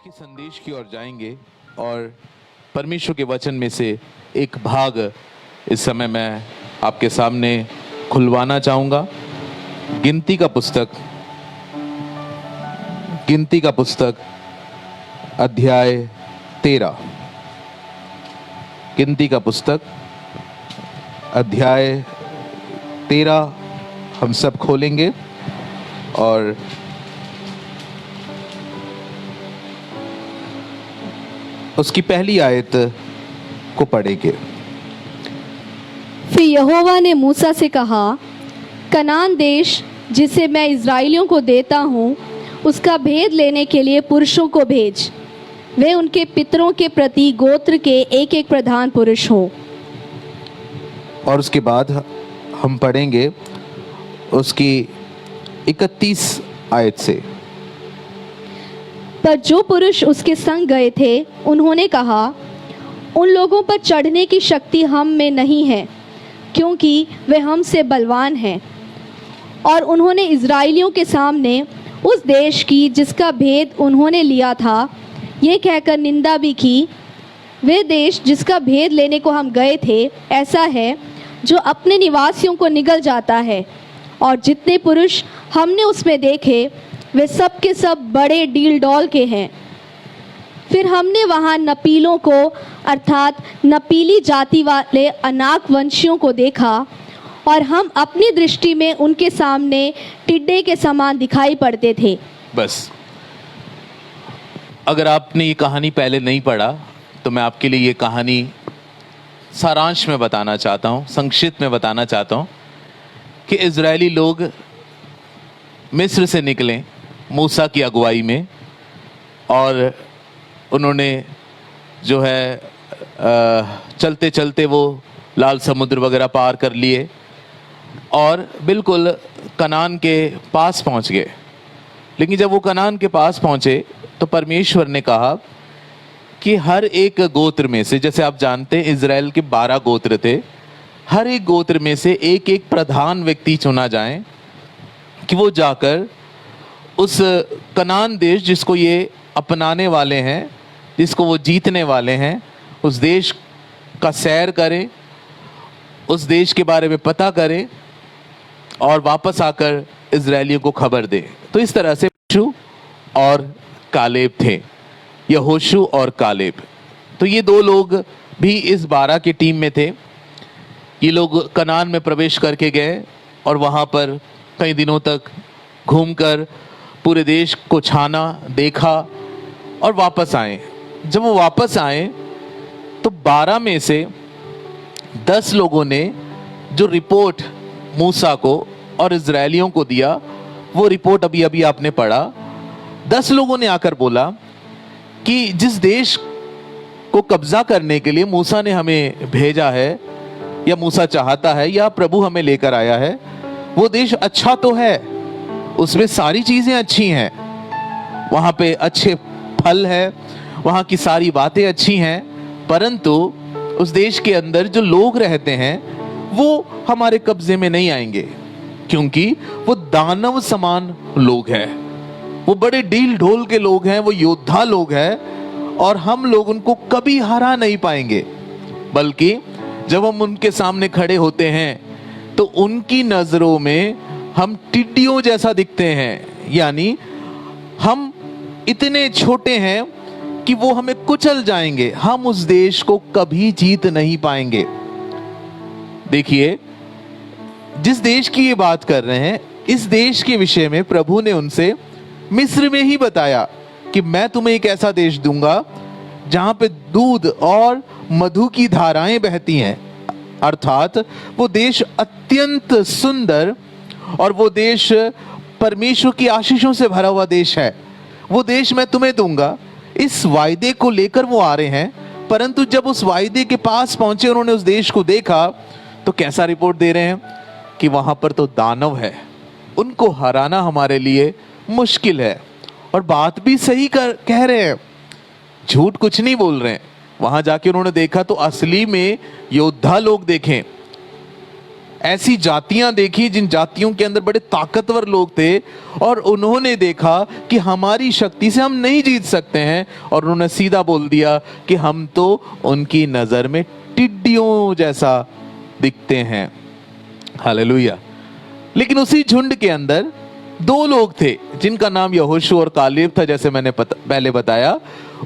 के संदेश की ओर जाएंगे और परमेश्वर के वचन में से एक भाग इस समय मैं आपके सामने खुलवाना चाहूँगा। गिनती का पुस्तक अध्याय 13। गिनती का पुस्तक अध्याय 13 हम सब खोलेंगे और उसकी पहली आयत को पढ़ेंगे। फिर यहोवा ने मूसा से कहा, कनान देश जिसे मैं इज़राइलियों को देता हूँ, उसका भेद लेने के लिए पुरुषों को भेज। वे उनके पितरों के प्रति गोत्र के एक एक प्रधान पुरुष हों। और उसके बाद हम पढ़ेंगे उसकी 31 आयत से। पर जो पुरुष उसके संग गए थे, उन्होंने कहा, उन लोगों पर चढ़ने की शक्ति हम में नहीं है, क्योंकि वे हमसे बलवान हैं। और उन्होंने इज़राइलियों के सामने उस देश की जिसका भेद उन्होंने लिया था, ये कहकर निंदा भी की, वे देश जिसका भेद लेने को हम गए थे ऐसा है जो अपने निवासियों को निगल जाता है। और जितने पुरुष हमने उसमें देखे, वे सब के सब बड़े डील डॉल के हैं। फिर हमने वहाँ नपीलों को अर्थात नपीली जाति वाले अनाक वंशियों को देखा, और हम अपनी दृष्टि में उनके सामने टिड्डे के समान दिखाई पड़ते थे। बस, अगर आपने ये कहानी पहले नहीं पढ़ा तो मैं आपके लिए ये कहानी सारांश में बताना चाहता हूँ, संक्षिप्त में बताना चाहता हूँ कि इजरायली लोग मिस्र से निकले मूसा की अगुवाई में, और उन्होंने जो है चलते चलते वो लाल समुद्र वगैरह पार कर लिए और बिल्कुल कनान के पास पहुंच गए। लेकिन जब वो कनान के पास पहुंचे तो परमेश्वर ने कहा कि हर एक गोत्र में से, जैसे आप जानते हैं इजराइल के 12 गोत्र थे, हर एक गोत्र में से एक एक प्रधान व्यक्ति चुना जाए कि वो जाकर उस कनान देश जिसको ये अपनाने वाले हैं, जिसको वो जीतने वाले हैं, उस देश का सैर करें, उस देश के बारे में पता करें और वापस आकर इजरायलियों को खबर दें। तो इस तरह से यहोशू और कालेब थे, यहोशू और कालेब। तो ये दो लोग भी इस 12 की टीम में थे। ये लोग कनान में प्रवेश करके गए और वहाँ पर कई दिनों तक घूमकर पूरे देश को छाना, देखा और वापस आए। जब वो वापस आए तो 12 में से 10 लोगों ने जो रिपोर्ट मूसा को और इजरायलियों को दिया, वो रिपोर्ट अभी अभी आपने पढ़ा। 10 लोगों ने आकर बोला कि जिस देश को कब्जा करने के लिए मूसा ने हमें भेजा है, या मूसा चाहता है, या प्रभु हमें लेकर आया है, वो देश अच्छा तो है, उसमें सारी चीजें अच्छी हैं, वहां पे अच्छे फल है, वहां की सारी बातें अच्छी हैं, परंतु उस देश के अंदर जो लोग रहते हैं वो हमारे कब्जे में नहीं आएंगे, क्योंकि वो दानव समान लोग हैं, वो बड़े डील ढोल के लोग हैं, वो योद्धा लोग हैं, और हम लोग उनको कभी हरा नहीं पाएंगे। बल्कि जब हम उनके सामने खड़े होते हैं तो उनकी नजरों में हम टिड्डियों जैसा दिखते हैं, यानी हम इतने छोटे हैं कि वो हमें कुचल जाएंगे, हम उस देश को कभी जीत नहीं पाएंगे। देखिए, जिस देश की ये बात कर रहे हैं, इस देश के विषय में प्रभु ने उनसे मिस्र में ही बताया कि मैं तुम्हें एक ऐसा देश दूंगा जहां पे दूध और मधु की धाराएं बहती हैं, अर्थात वो देश अत्यंत सुंदर और वो देश परमेश्वर की आशीषों से भरा हुआ देश है। वो देश मैं तुम्हें दूंगा। इस वायदे को लेकर वो आ रहे हैं, परंतु जब उस वायदे के पास पहुंचे, उन्होंने उस देश को देखा, तो कैसा रिपोर्ट दे रहे हैं कि वहां पर तो दानव है, उनको हराना हमारे लिए मुश्किल है। और बात भी सही कह रहे हैं, झूठ कुछ नहीं बोल रहे हैं। वहां जाके उन्होंने देखा तो असली में योद्धा लोग देखें, ऐसी जातियां देखी जिन जातियों के अंदर बड़े ताकतवर लोग थे, और उन्होंने देखा कि हमारी शक्ति से हम नहीं जीत सकते हैं, और उन्होंने सीधा बोल दिया कि हम तो उनकी नजर में टिड्डियों जैसा दिखते हैं। हालेलुया। लेकिन उसी झुंड के अंदर दो लोग थे जिनका नाम यहोशू और कालेब था, जैसे मैंने पहले बताया।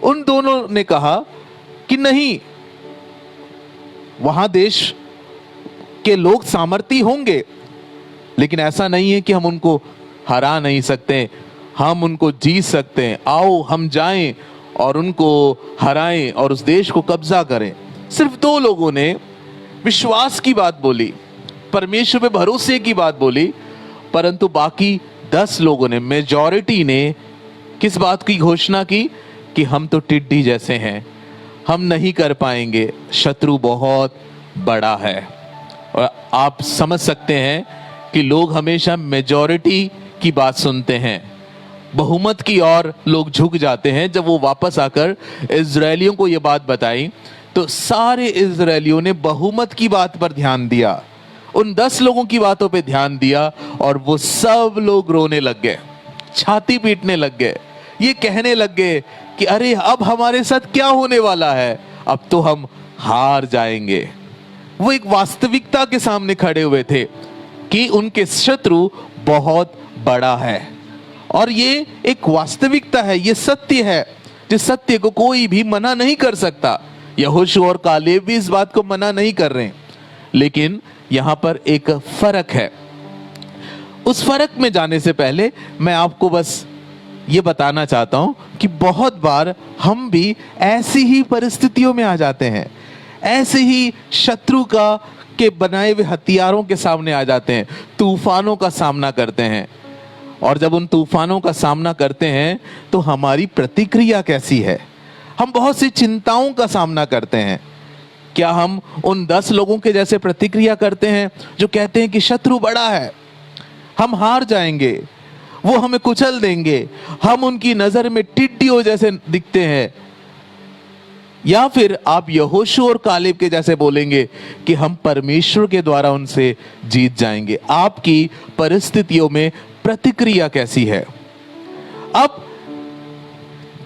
उन दोनों ने कहा कि नहीं, वहां देश के लोग सामर्थी होंगे, लेकिन ऐसा नहीं है कि हम उनको हरा नहीं सकते, हम उनको जीत सकते हैं। आओ हम जाएं और उनको हराएं और उस देश को कब्जा करें। सिर्फ दो लोगों ने विश्वास की बात बोली, परमेश्वर पे भरोसे की बात बोली, परंतु बाकी 10 लोगों ने, मेजॉरिटी ने किस बात की घोषणा की कि हम तो टिड्डी जैसे हैं, हम नहीं कर पाएंगे, शत्रु बहुत बड़ा है। और आप समझ सकते हैं कि लोग हमेशा मेजॉरिटी की बात सुनते हैं, बहुमत की ओर लोग झुक जाते हैं। जब वो वापस आकर इजरायलियों को ये बात बताई तो सारे इजरायलियों ने बहुमत की बात पर ध्यान दिया, उन 10 लोगों की बातों पे ध्यान दिया, और वो सब लोग रोने लग गए, छाती पीटने लग गए, ये कहने लग गए कि अरे अब हमारे साथ क्या होने वाला है, अब तो हम हार जाएंगे। वो एक वास्तविकता के सामने खड़े हुए थे कि उनके शत्रु बहुत बड़ा है, और ये एक वास्तविकता है, ये सत्य है, जिस सत्य को कोई भी मना नहीं कर सकता। यहोशू और कालेब भी इस बात को मना नहीं कर रहे, लेकिन यहां पर एक फर्क है। उस फर्क में जाने से पहले मैं आपको बस ये बताना चाहता हूं कि बहुत बार हम भी ऐसी ही परिस्थितियों में आ जाते हैं, ऐसे ही शत्रु के बनाए हुए हथियारों के सामने आ जाते हैं, तूफानों का सामना करते हैं। और जब उन तूफानों का सामना करते हैं तो हमारी प्रतिक्रिया कैसी है? हम बहुत सी चिंताओं का सामना करते हैं। क्या हम उन 10 लोगों के जैसे प्रतिक्रिया करते हैं जो कहते हैं कि शत्रु बड़ा है, हम हार जाएंगे, वो हमें कुचल देंगे, हम उनकी नजर में टिड्डियों जैसे दिखते हैं? या फिर आप यहोशू और कालेब के जैसे बोलेंगे कि हम परमेश्वर के द्वारा उनसे जीत जाएंगे? आपकी परिस्थितियों में प्रतिक्रिया कैसी है? अब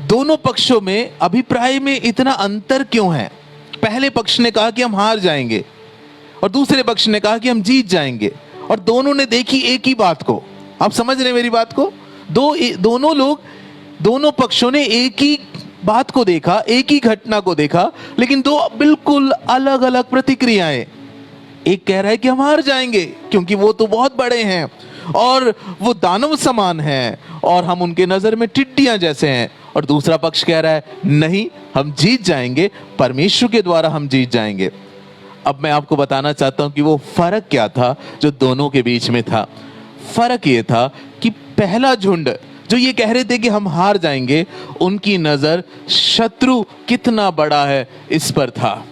दोनों पक्षों में अभिप्राय में इतना अंतर क्यों है? पहले पक्ष ने कहा कि हम हार जाएंगे और दूसरे पक्ष ने कहा कि हम जीत जाएंगे, और दोनों ने देखी एक ही बात को। आप समझ रहे हैं मेरी बात को? दोनों पक्षों ने एक ही बात को देखा, एक ही घटना को देखा, लेकिन दो बिल्कुल अलग अलग प्रतिक्रियाएं। एक कह रहा है कि हम हार जाएंगे क्योंकि वो तो बहुत बड़े हैं और वो दानव समान हैं और हम उनके नजर में टिड्डियां जैसे हैं, और दूसरा पक्ष कह रहा है नहीं, हम जीत जाएंगे, परमेश्वर के द्वारा हम जीत जाएंगे। अब मैं आपको बताना चाहता हूं कि वो फर्क क्या था जो दोनों के बीच में था। फर्क ये था कि पहला झुंड जो ये कह रहे थे कि हम हार जाएंगे, उनकी नजर शत्रु कितना बड़ा है इस पर था।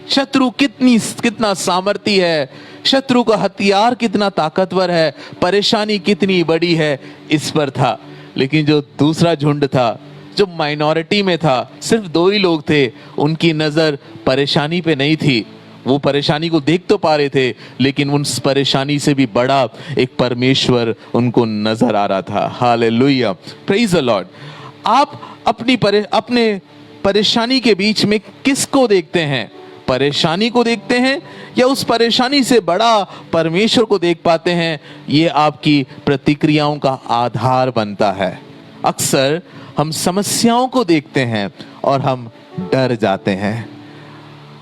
शत्रु कितना सामर्थी है, शत्रु का हथियार कितना ताकतवर है, परेशानी कितनी बड़ी है, इस पर था। लेकिन जो दूसरा झुंड था, जो माइनॉरिटी में था, सिर्फ 2 ही लोग थे, उनकी नजर परेशानी पे नहीं थी। वो परेशानी को देख तो पा रहे थे, लेकिन उस परेशानी से भी बड़ा एक परमेश्वर उनको नजर आ रहा था। Hallelujah, praise the Lord. आप अपने परेशानी के बीच में किसको देखते हैं? परेशानी को देखते हैं या उस परेशानी से बड़ा परमेश्वर को देख पाते हैं? ये आपकी प्रतिक्रियाओं का आधार बनता है। अक्सर हम समस्याओं को देखते हैं और हम डर जाते हैं।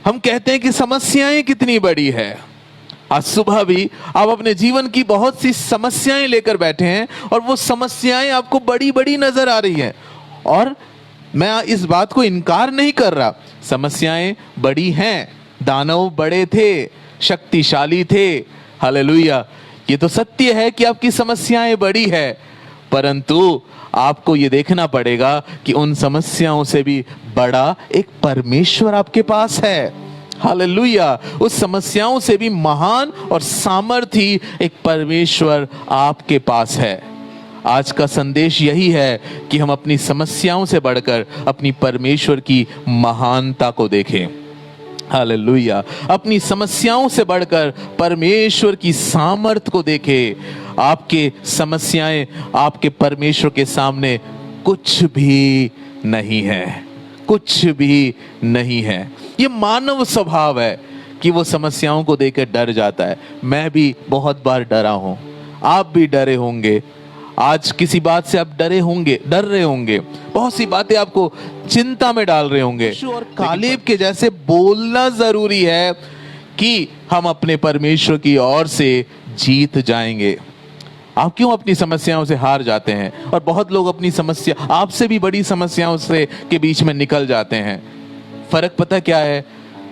हम कहते हैं कि समस्याएं कितनी बड़ी है। आज सुबह भी आप अपने जीवन की बहुत सी समस्याएं लेकर बैठे हैं और वो समस्याएं आपको बड़ी बड़ी नजर आ रही हैं, और मैं इस बात को इनकार नहीं कर रहा, समस्याएं बड़ी हैं, दानव बड़े थे, शक्तिशाली थे। हालेलुया, ये तो सत्य है कि आपकी समस्याएं बड़ी है, परंतु आपको ये देखना पड़ेगा कि उन समस्याओं से भी बड़ा एक परमेश्वर आपके पास है। हालेलुया, उस समस्याओं से भी महान और सामर्थी एक परमेश्वर आपके पास है। आज का संदेश यही है कि हम अपनी समस्याओं से बढ़कर अपनी परमेश्वर की महानता को देखें। हालेलुया। अपनी समस्याओं से बढ़कर परमेश्वर की सामर्थ को देखें। आपके समस्याएं आपके परमेश्वर के सामने कुछ भी नहीं है, कुछ भी नहीं है। ये मानव स्वभाव है कि वो समस्याओं को देखकर डर जाता है। मैं भी बहुत बार डरा हूं, आप भी डरे होंगे। आज किसी बात से आप डर रहे होंगे, बहुत सी बातें आपको चिंता में डाल रहे होंगे। और कालेब के जैसे बोलना जरूरी है कि हम अपने परमेश्वर की ओर से जीत जाएंगे। आप क्यों अपनी समस्याओं से हार जाते हैं? और बहुत लोग अपनी समस्या, आपसे भी बड़ी समस्याओं से के बीच में निकल जाते हैं। फर्क पता क्या है?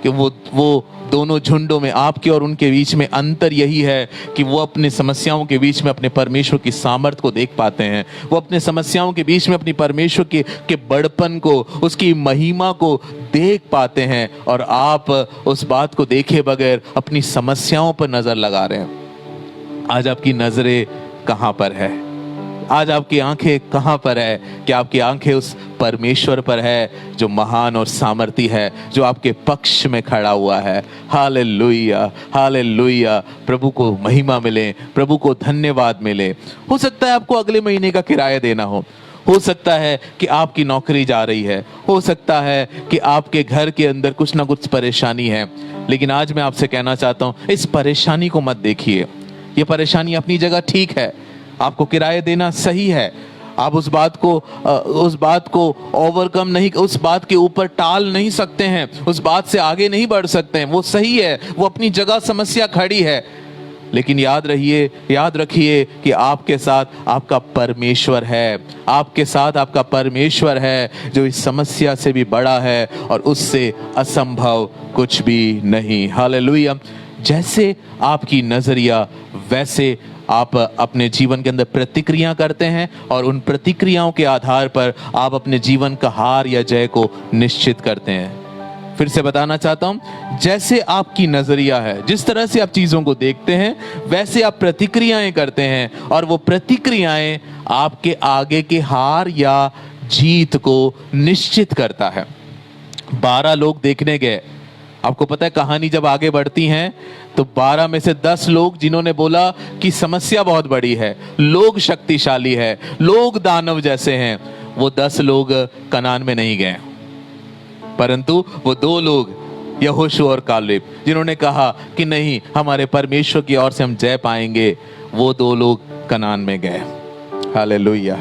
कि वो दोनों झुंडों में, आपके और उनके बीच में अंतर यही है कि वो अपने समस्याओं के बीच में अपने परमेश्वर की सामर्थ को देख पाते हैं। वो अपने समस्याओं के बीच में अपनी परमेश्वर के बड़पन को, उसकी महिमा को देख पाते हैं। और आप उस बात को देखे बगैर अपनी समस्याओं पर नजर लगा रहे हैं। आज आपकी नजरें कहां पर है? आज आपकी आंखें कहां पर है? कि आपकी आंखें उस परमेश्वर पर है जो महान और सामर्थी है, जो आपके पक्ष में खड़ा हुआ है। Hallelujah, hallelujah. प्रभु को महिमा मिले, प्रभु को धन्यवाद मिले। हो सकता है आपको अगले महीने का किराया देना हो सकता है कि आपकी नौकरी जा रही है, हो सकता है कि आपके घर के अंदर कुछ ना कुछ परेशानी है। लेकिन आज मैं आपसे कहना चाहता हूं, इस परेशानी को मत देखिए। ये परेशानी अपनी जगह ठीक है, आपको किराया देना सही है। आप उस बात को ओवरकम नहीं, उस बात के ऊपर टाल नहीं सकते हैं, उस बात से आगे नहीं बढ़ सकते हैं। वो सही है, वो अपनी जगह समस्या खड़ी है। लेकिन याद रखिए कि आपके साथ आपका परमेश्वर है, आपके साथ आपका परमेश्वर है जो इस समस्या से भी बड़ा है और उससे असंभव कुछ भी नहीं। हालेलुया। जैसे आपकी नजरिया, वैसे आप अपने जीवन के अंदर प्रतिक्रिया करते हैं और उन प्रतिक्रियाओं के आधार पर आप अपने जीवन का हार या जय को निश्चित करते हैं। फिर से बताना चाहता हूं, जैसे आपकी नजरिया है, जिस तरह से आप चीजों को देखते हैं, वैसे आप प्रतिक्रियाएं करते हैं और वो प्रतिक्रियाएं आपके आगे के हार या जीत को निश्चित करता है। 12 लोग देखने गए। आपको पता है कहानी जब आगे बढ़ती है तो 12 में से 10 लोग जिन्होंने बोला कि समस्या बहुत बड़ी है, लोग शक्तिशाली है, लोग दानव जैसे हैं, वो 10 लोग कनान में नहीं गए। परंतु वो 2 लोग, यहोशू और कालेब, जिन्होंने कहा कि नहीं, हमारे परमेश्वर की ओर से हम जय पाएंगे, वो 2 लोग कनान में गए। हालेलुया।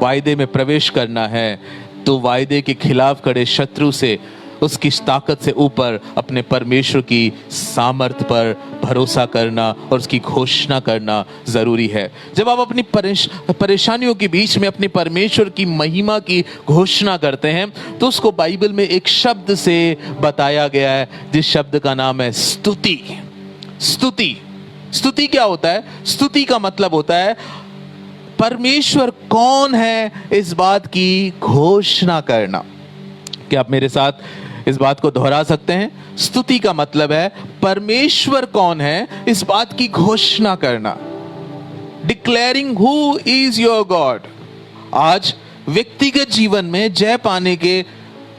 वायदे में प्रवेश करना है तो वायदे के खिलाफ खड़े शत्रु से, उसकी ताकत से ऊपर अपने परमेश्वर की सामर्थ पर भरोसा करना और उसकी घोषणा करना जरूरी है। जब आप अपनी परेशानियों के बीच में अपने परमेश्वर की महिमा की घोषणा करते हैं तो उसको बाइबल में एक शब्द से बताया गया है, जिस शब्द का नाम है स्तुति। स्तुति, स्तुति क्या होता है? स्तुति का मतलब होता है परमेश्वर कौन है इस बात की घोषणा करना। क्या आप मेरे साथ इस बात को दोहरा सकते हैं? स्तुति का मतलब है परमेश्वर कौन है इस बात की घोषणा करना। Declaring who is your God. आज व्यक्तिगत जीवन में जय पाने के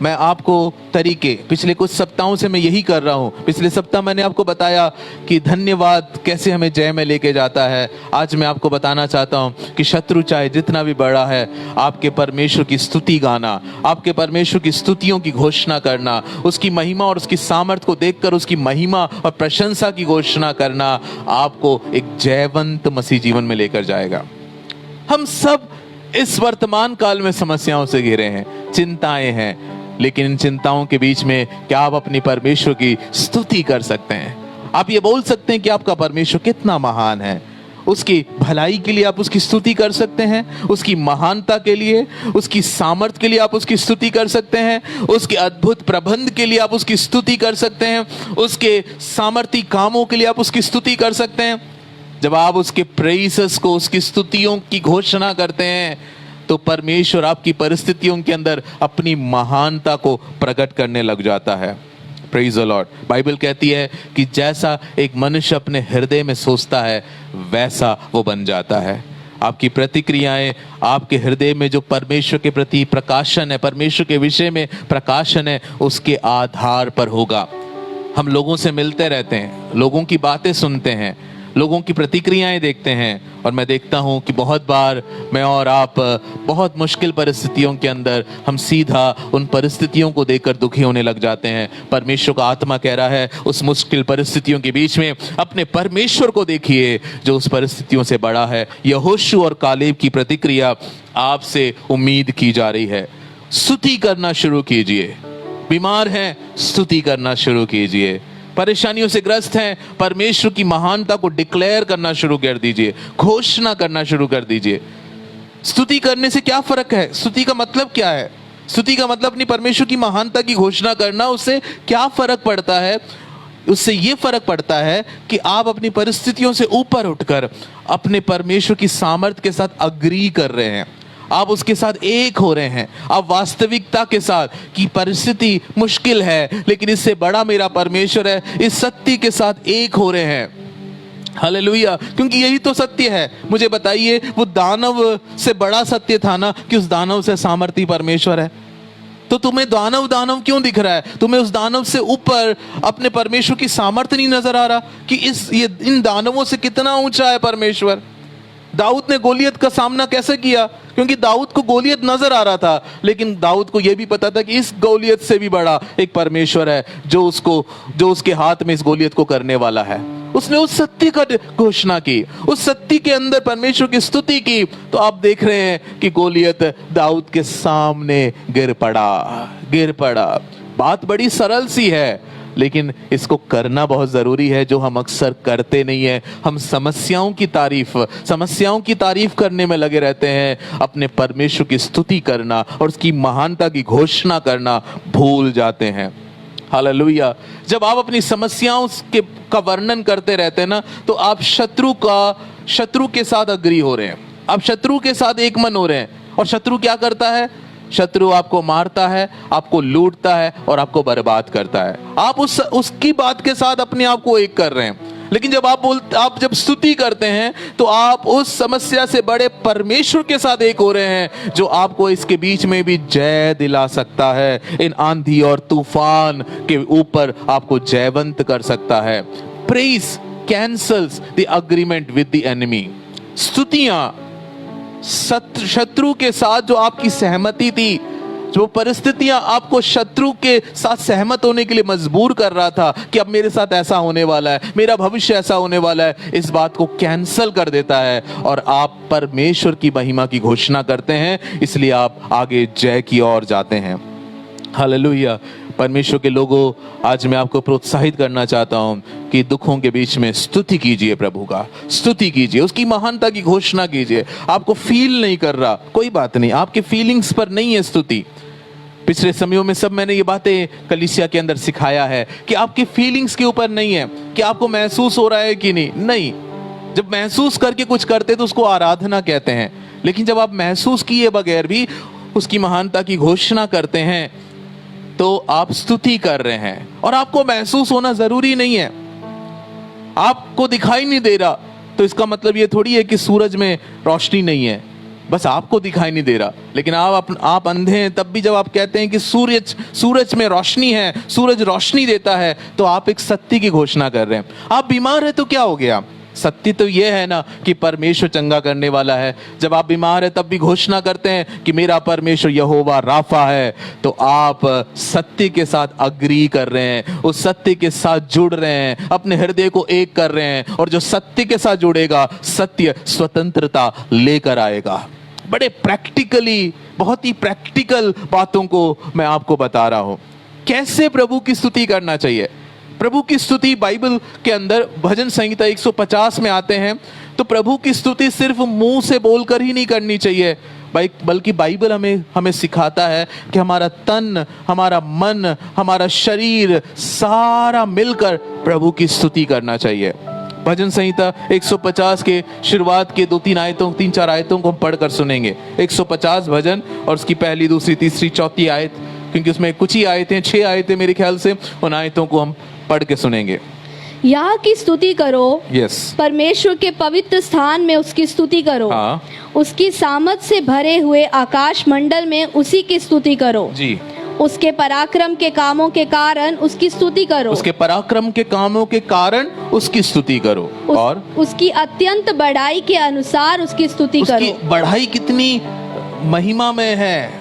मैं आपको तरीके, पिछले कुछ सप्ताहों से मैं यही कर रहा हूं। पिछले सप्ताह मैंने आपको बताया कि धन्यवाद कैसे हमें जय में लेके जाता है। आज मैं आपको बताना चाहता हूं कि शत्रु चाहे जितना भी बड़ा है, आपके परमेश्वर की स्तुति गाना, आपके परमेश्वर की स्तुतियों की घोषणा करना, उसकी महिमा और उसकी सामर्थ को देखकर उसकी महिमा और प्रशंसा की घोषणा करना आपको एक जयवंत मसीह जीवन में लेकर जाएगा। हम सब इस वर्तमान काल में समस्याओं से घिरे हैं, चिंताएं हैं, लेकिन इन चिंताओं के बीच में क्या आप अपनी परमेश्वर की स्तुति कर सकते हैं? आप ये बोल सकते हैं कि आपका परमेश्वर कितना महान है। उसकी भलाई के लिए आप उसकी स्तुति कर सकते हैं, उसकी महानता के लिए, उसकी सामर्थ के लिए आप उसकी स्तुति कर सकते हैं, उसके अद्भुत प्रबंध के लिए आप उसकी स्तुति कर सकते हैं, उसके सामर्थी कामों के लिए आप उसकी स्तुति कर सकते हैं। जब आप उसके प्रेइसेस को, उसकी स्तुतियों की घोषणा करते हैं तो परमेश्वर आपकी परिस्थितियों के अंदर अपनी महानता को प्रकट करने लग जाता है। Praise the Lord. बाइबल कहती है कि जैसा एक मनुष्य अपने हृदय में सोचता है वैसा वो बन जाता है। आपकी प्रतिक्रियाएं, आपके हृदय में जो परमेश्वर के प्रति प्रकाशन है, परमेश्वर के विषय में प्रकाशन है, उसके आधार पर होगा। हम लोगों से मिलते रहते हैं, लोगों की बातें सुनते हैं, लोगों की प्रतिक्रियाएं देखते हैं, और मैं देखता हूं कि बहुत बार मैं और आप बहुत मुश्किल परिस्थितियों के अंदर हम सीधा उन परिस्थितियों को देखकर दुखी होने लग जाते हैं। परमेश्वर का आत्मा कह रहा है उस मुश्किल परिस्थितियों के बीच में अपने परमेश्वर को देखिए जो उस परिस्थितियों से बड़ा है। यहोशू और कालेब की प्रतिक्रिया आपसे उम्मीद की जा रही है। स्तुति करना शुरू कीजिए। बीमार हैं, स्तुति करना शुरू कीजिए। परेशानियों से ग्रस्त हैं, परमेश्वर की महानता को डिक्लेयर करना शुरू कर दीजिए, घोषणा करना शुरू कर दीजिए। स्तुति करने से क्या फर्क है? स्तुति का मतलब क्या है? स्तुति का मतलब अपनी परमेश्वर की महानता की घोषणा करना। उससे क्या फर्क पड़ता है? उससे ये फर्क पड़ता है कि आप अपनी परिस्थितियों से ऊपर उठकर अपने परमेश्वर की सामर्थ्य के साथ अग्री कर रहे हैं, आप उसके साथ एक हो रहे हैं। आप वास्तविकता के साथ कि परिस्थिति मुश्किल है लेकिन इससे बड़ा मेरा परमेश्वर है, इस सत्य के साथ एक हो रहे हैं। हालेलुया। क्योंकि यही तो सत्य है। मुझे बताइए, वो दानव से बड़ा सत्य था ना कि उस दानव से सामर्थ्य परमेश्वर है। तो तुम्हें दानव दानव क्यों दिख रहा है? तुम्हें उस दानव से ऊपर अपने परमेश्वर की सामर्थ्य नहीं नजर आ रहा कि इन दानवों से कितना ऊंचा है परमेश्वर? दाऊद ने गोलियत का सामना कैसे किया? क्योंकि दाऊद को गोलियत नजर आ रहा था, लेकिन दाऊद को यह भी पता था कि इस गोलियत से भी बड़ा एक परमेश्वर है जो उसके हाथ में इस गोलियत को करने वाला है। उसने उस सत्य का घोषणा की, उस सत्य के अंदर परमेश्वर की स्तुति की, तो आप देख रहे हैं कि गोलियत दाऊद के सामने गिर पड़ा। बात बड़ी सरल सी है, लेकिन इसको करना बहुत जरूरी है, जो हम अक्सर करते नहीं है। हम समस्याओं की तारीफ करने में लगे रहते हैं, अपने परमेश्वर की स्तुति करना और उसकी महानता की घोषणा करना भूल जाते हैं। हालेलुया। जब आप अपनी समस्याओं का वर्णन करते रहते हैं ना, तो आप शत्रु के साथ अग्री हो रहे हैं, आप शत्रु के साथ एक मन हो रहे हैं। और शत्रु क्या करता है? शत्रु आपको मारता है, आपको लूटता है और आपको बर्बाद करता है। आप उसकी बात के साथ अपने आप को एक कर रहे हैं। लेकिन जब आप जब स्तुति करते हैं तो आप उस समस्या से बड़े परमेश्वर के साथ एक हो रहे हैं, जो आपको इसके बीच में भी जय दिला सकता है। इन आंधी और तूफान के ऊपर आपको जयवंत कर सकता है। Praise cancels the agreement with the enemy. स्तुतियां शत्रु के साथ जो आपकी सहमति थी, जो परिस्थितियां आपको शत्रु के साथ सहमत होने के लिए मजबूर कर रहा था कि अब मेरे साथ ऐसा होने वाला है, मेरा भविष्य ऐसा होने वाला है, इस बात को कैंसल कर देता है और आप परमेश्वर की महिमा की घोषणा करते हैं। इसलिए आप आगे जय की ओर जाते हैं। हालेलुया। परमेश्वर के लोगों, आज मैं आपको प्रोत्साहित करना चाहता हूं कि दुखों के बीच में स्तुति कीजिए, प्रभु का स्तुति कीजिए, उसकी महानता की घोषणा कीजिए। आपको फील नहीं कर रहा, कोई बात नहीं, आपके फीलिंग्स पर नहीं है स्तुति। पिछले समयों में सब मैंने ये बातें कलीसिया के अंदर सिखाया है कि आपके फीलिंग्स के ऊपर नहीं है कि आपको महसूस हो रहा है कि नहीं। जब महसूस करके कुछ करते तो उसको आराधना कहते हैं, लेकिन जब आप महसूस किए बगैर भी उसकी महानता की घोषणा करते हैं तो आप स्तुति कर रहे हैं। और आपको महसूस होना जरूरी नहीं है। आपको दिखाई नहीं दे रहा तो इसका मतलब ये थोड़ी है कि सूरज में रोशनी नहीं है, बस आपको दिखाई नहीं दे रहा। लेकिन आप अंधे हैं, तब भी जब आप कहते हैं कि सूरज में रोशनी है, सूरज रोशनी देता है, तो आप एक सत्य की घोषणा कर रहे हैं। आप बीमार है तो क्या हो गया? सत्य तो यह है ना कि परमेश्वर चंगा करने वाला है। जब आप बीमार है तब भी घोषणा करते हैं कि मेरा परमेश्वर यहोवा राफा है, तो आप सत्य के साथ अग्री कर रहे हैं, उस सत्य के साथ जुड़ रहे हैं, अपने हृदय को एक कर रहे हैं। और जो सत्य के साथ जुड़ेगा, सत्य स्वतंत्रता लेकर आएगा। बड़े प्रैक्टिकली, बहुत ही प्रैक्टिकल बातों को मैं आपको बता रहा हूं। कैसे प्रभु की स्तुति करना चाहिए? प्रभु की स्तुति बाइबल के अंदर भजन संहिता 150 में आते हैं, तो प्रभु की स्तुति सिर्फ मुंह से बोलकर ही नहीं करनी चाहिए, बल्कि बाइबल हमें सिखाता है कि हमारा तन, हमारा मन, हमारा शरीर सारा मिलकर प्रभु की स्तुति करना चाहिए। भजन संहिता 150 के शुरुआत के 3-4 आयतों को हम पढ़कर सुनेंगे। 150 भजन और उसकी पहली, दूसरी, तीसरी, चौथी आयत, क्योंकि उसमें कुछ ही आयतें, 6 आयतें मेरे ख्याल से, उन आयतों को हम पढ़ के सुनेंगे। यहाँ की स्तुति करो, यस। परमेश्वर के पवित्र स्थान में उसकी स्तुति करो। हाँ। उसकी सामर्थ से भरे हुए आकाश मंडल में उसी की स्तुति करो जी। उसके पराक्रम के कामों के कारण उसकी स्तुति करो। उसके पराक्रम के कामों के कारण उसकी स्तुति करो। और उसकी अत्यंत बढ़ाई के अनुसार उसकी स्तुति उसकी करो। बढ़ाई कितनी महिमा में है,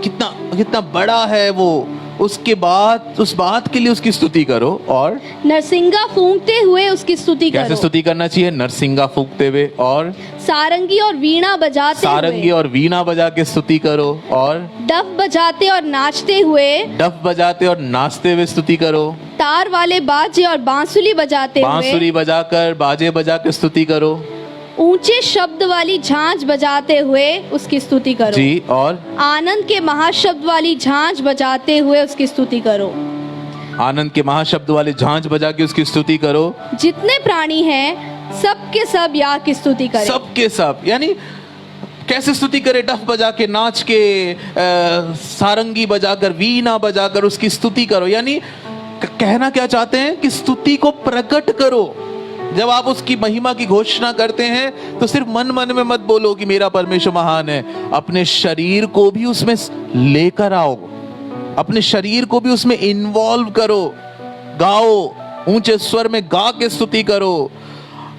कितना कितना बड़ा है वो, उसके बाद उस बात के लिए उसकी स्तुति करो। और नरसिंगा फूंकते हुए उसकी स्तुति करो। कैसे स्तुति करना चाहिए? नरसिंगा फूंकते हुए, और सारंगी और वीणा बजाते सारंगी हुए, और वीणा बजा के स्तुति करो। और डफ बजाते और नाचते हुए, डफ बजाते और नाचते हुए स्तुति करो। तार वाले बाजे और बांसुरी बजाते हुए, बांसुरी बजाकर, बाजे बजा के स्तुति करो। ऊंचे शब्द वाली झांझ बजाते हुए उसकी स्तुति करो। जी। और आनंद के महाशब्द वाली झांझ बजाते हुए उसकी स्तुति करो। आनंद के महाशब्द वाले झांझ बजा के उसकी स्तुति करो। जितने प्राणी हैं सबके सब याह की स्तुति करें। सबके सब, यानी कैसे स्तुति करे? डफ बजा के, नाच के, सारंगी बजाकर, वीणा बजाकर उसकी स्तुति करो। यानी कहना क्या चाहते हैं कि स्तुति को प्रकट करो। जब आप उसकी महिमा की घोषणा करते हैं तो सिर्फ मन मन में मत बोलो कि मेरा परमेश्वर महान है, अपने शरीर को भी उसमें लेकर आओ, अपने शरीर को भी उसमें इन्वॉल्व करो। गाओ, ऊंचे स्वर में गा के स्तुति करो,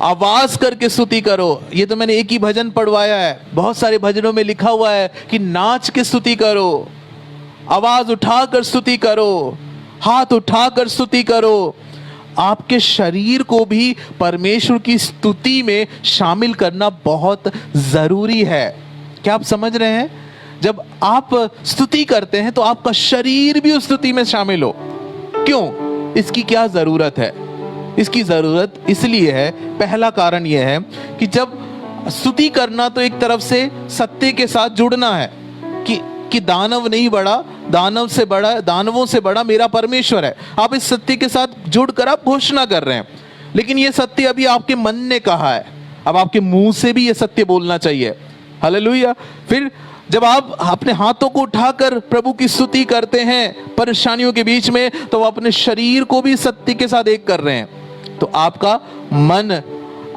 आवाज करके स्तुति करो। ये तो मैंने एक ही भजन पढ़वाया है, बहुत सारे भजनों में लिखा हुआ है कि नाच के स्तुति करो, आवाज उठाकर स्तुति करो, हाथ उठाकर स्तुति करो। आपके शरीर को भी परमेश्वर की स्तुति में शामिल करना बहुत जरूरी है। क्या आप समझ रहे हैं? जब आप स्तुति करते हैं तो आपका शरीर भी उस स्तुति में शामिल हो। क्यों? इसकी क्या जरूरत है? इसकी जरूरत इसलिए है, पहला कारण यह है कि जब स्तुति करना तो एक तरफ से सत्य के साथ जुड़ना है कि दानव नहीं बड़ा, दानवों से बड़ा मेरा परमेश्वर है। आप इस सत्य के साथ जुड़कर आप घोषणा कर रहे हैं, लेकिन ये सत्य अभी आपके मन ने कहा है, अब आपके मुंह से भी ये सत्य बोलना चाहिए। हालेलुया। फिर जब आप अपने हाथों को उठाकर प्रभु की स्तुति करते हैं परेशानियों के बीच में, तो अपने शरीर को भी सत्य के साथ एक कर रहे हैं। तो आपका मन,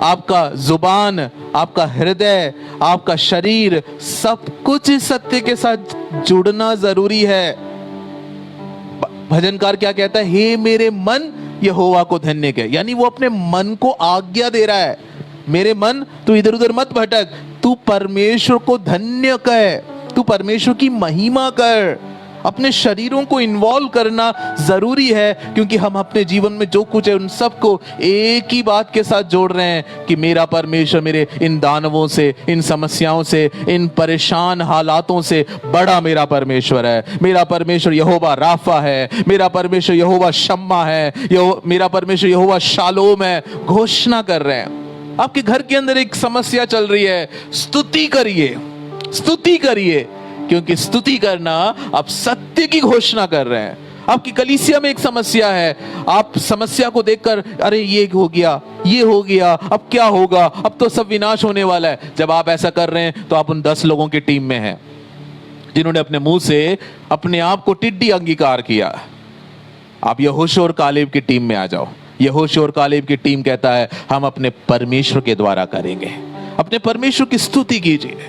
आपका जुबान, आपका हृदय, आपका शरीर, सब कुछ इस सत्य के साथ जुड़ना जरूरी है। भजनकार क्या कहता है? हे मेरे मन यहोवा को धन्य कह। यानी वो अपने मन को आज्ञा दे रहा है, मेरे मन तू इधर उधर मत भटक, तू परमेश्वर को धन्य कह, तू परमेश्वर की महिमा कर। अपने शरीरों को इन्वॉल्व करना जरूरी है, क्योंकि हम अपने जीवन में जो कुछ है उन सबको एक ही बात के साथ जोड़ रहे हैं कि मेरा परमेश्वर मेरे इन दानवों से, इन समस्याओं से, इन परेशान हालातों से बड़ा मेरा परमेश्वर है। मेरा परमेश्वर यहोवा राफा है, मेरा परमेश्वर यहोवा शम्मा है, मेरा परमेश्वर यहोवा शालोम है। घोषणा कर रहे हैं। आपके घर के अंदर एक समस्या चल रही है, स्तुति करिए, स्तुति करिए, क्योंकि स्तुति करना आप सत्य की घोषणा कर रहे हैं। आपकी कलीसिया में एक समस्या है, आप समस्या को देखकर अरे ये हो गया, ये हो गया, अब क्या होगा, अब तो सब विनाश होने वाला है। जब आप ऐसा कर रहे हैं तो आप उन 10 लोगों की टीम में हैं जिन्होंने अपने मुंह से अपने आप को टिड्डी अंगीकार किया। आप यहोशू और कालेब की टीम में आ जाओ। यहोशू और कालेब की टीम कहता है हम अपने परमेश्वर के द्वारा करेंगे। अपने परमेश्वर की स्तुति कीजिए।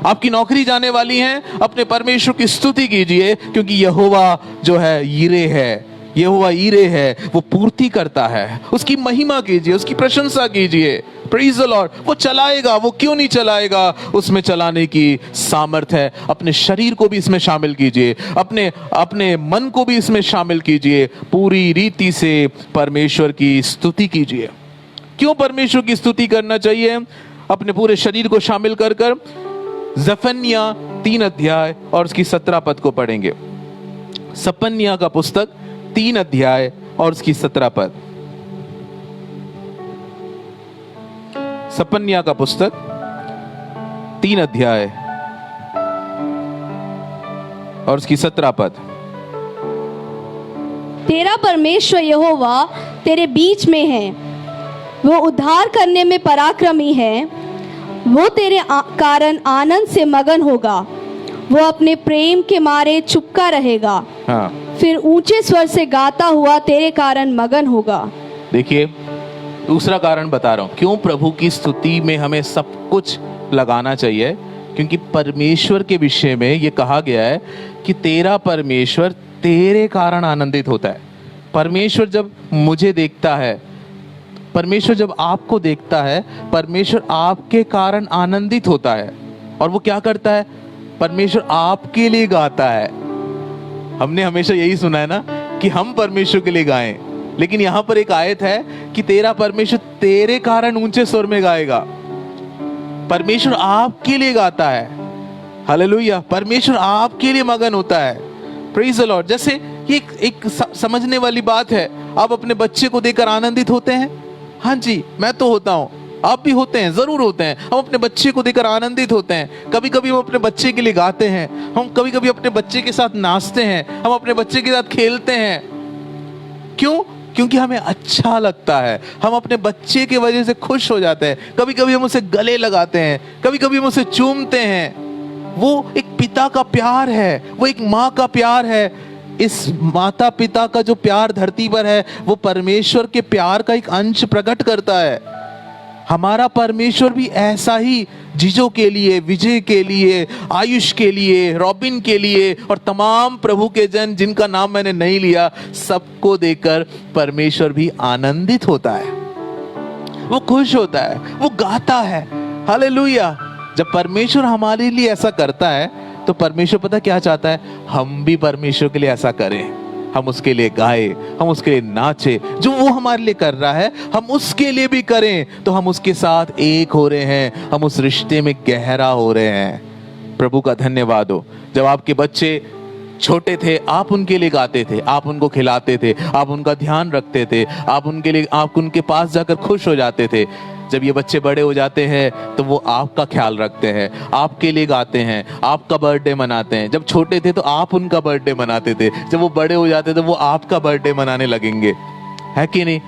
आपकी नौकरी जाने वाली है, अपने परमेश्वर की स्तुति कीजिए, क्योंकि यहोवा जो है यीरे है, यहोवा यीरे है, वो पूर्ति करता है। उसकी महिमा कीजिए, उसकी प्रशंसा कीजिए। Praise the Lord. वो चलाएगा, वो क्यों नहीं चलाएगा? उसमें चलाने की सामर्थ्य है। अपने शरीर को भी इसमें शामिल कीजिए, अपने मन को भी इसमें शामिल कीजिए। पूरी रीति से परमेश्वर की स्तुति कीजिए। क्यों परमेश्वर की स्तुति करना चाहिए? अपने पूरे शरीर को शामिल कर जफन्या 3 अध्याय और उसकी 17 पद को पढ़ेंगे। सपन्या का पुस्तक 3 अध्याय और उसकी 17 पद। सपन्या का पुस्तक 3 अध्याय और उसकी 17 पद। तेरा परमेश्वर यहोवा तेरे बीच में है, वो उद्धार करने में पराक्रमी है। वो तेरे कारण आनंद से मगन होगा, वो अपने प्रेम के मारे चुपका रहेगा। हाँ। फिर ऊंचे स्वर से गाता हुआ तेरे कारण मगन होगा। देखिए, दूसरा कारण बता रहा हूं क्यों प्रभु की स्तुति में हमें सब कुछ लगाना चाहिए, क्योंकि परमेश्वर के विषय में ये कहा गया है कि तेरा परमेश्वर तेरे कारण आनंदित होता है। परमेश्वर जब मुझे देखता है, परमेश्वर जब आपको देखता है, परमेश्वर आपके कारण आनंदित होता है। और वो क्या करता है? परमेश्वर आपके लिए गाता है। हमने हमेशा यही सुना है ना कि हम परमेश्वर के लिए गाएं, लेकिन यहां पर एक आयत है कि तेरा परमेश्वर तेरे कारण ऊंचे स्वर में गाएगा। परमेश्वर आपके लिए गाता है। हालेलुया। परमेश्वर आपके लिए मगन होता है। Praise the Lord. जैसे ये एक समझने वाली बात है। आप अपने बच्चे को देखकर आनंदित होते हैं? हाँ जी, मैं तो होता हूं, आप भी होते हैं, जरूर होते हैं। हम अपने बच्चे को देखकर आनंदित होते हैं। कभी कभी हम अपने बच्चे के लिए गाते हैं, हम कभी कभी अपने बच्चे के साथ नाचते हैं, हम अपने बच्चे के साथ खेलते हैं। क्यों? क्योंकि हमें अच्छा लगता है। हम अपने बच्चे की वजह से खुश हो जाते हैं। कभी कभी हम उसे गले लगाते हैं, कभी कभी हम उसे चूमते हैं। वो एक पिता का प्यार है, वो एक माँ का प्यार है। इस माता पिता का जो प्यार धरती पर है, वो परमेश्वर के प्यार का एक अंश प्रकट करता है। हमारा परमेश्वर भी ऐसा ही जीजो के लिए, विजय के लिए, आयुष के लिए, रॉबिन के लिए और तमाम प्रभु के जन जिनका नाम मैंने नहीं लिया, सबको देखकर परमेश्वर भी आनंदित होता है। वो खुश होता है, वो गाता है। हालेलुया। जब परमेश्वर हमारे लिए ऐसा करता है तो परमेश्वर पता क्या चाहता है? हम भी परमेश्वर के लिए ऐसा करें। हम उसके लिए गाए, हम उसके लिए नाचे। जो वो हमारे लिए कर रहा है हम उसके लिए भी करें, तो हम उसके साथ एक हो रहे हैं, हम उस रिश्ते में गहरा हो रहे हैं। प्रभु का धन्यवाद हो। जब आपके बच्चे छोटे थे, आप उनके लिए गाते थे, आप उनको खिलाते थे, आप उनका ध्यान रखते थे, आप उनके पास जाकर खुश हो जाते थे। जब ये बच्चे बड़े हो जाते हैं तो वो आपका ख्याल रखते हैं, आपके लिए गाते हैं, आपका बर्थडे मनाते हैं। जब छोटे थे तो आप उनका बर्थडे मनाते थे, जब वो बड़े हो जाते तो वो आपका बर्थडे मनाने लगेंगे, है कि नहीं?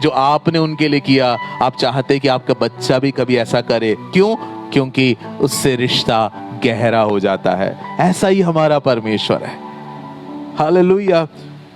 जो आपने उनके लिए किया, आप चाहते कि आपका बच्चा भी कभी ऐसा करे। क्यों? क्योंकि उससे रिश्ता गहरा हो जाता है। ऐसा ही हमारा परमेश्वर है। हालेलुया।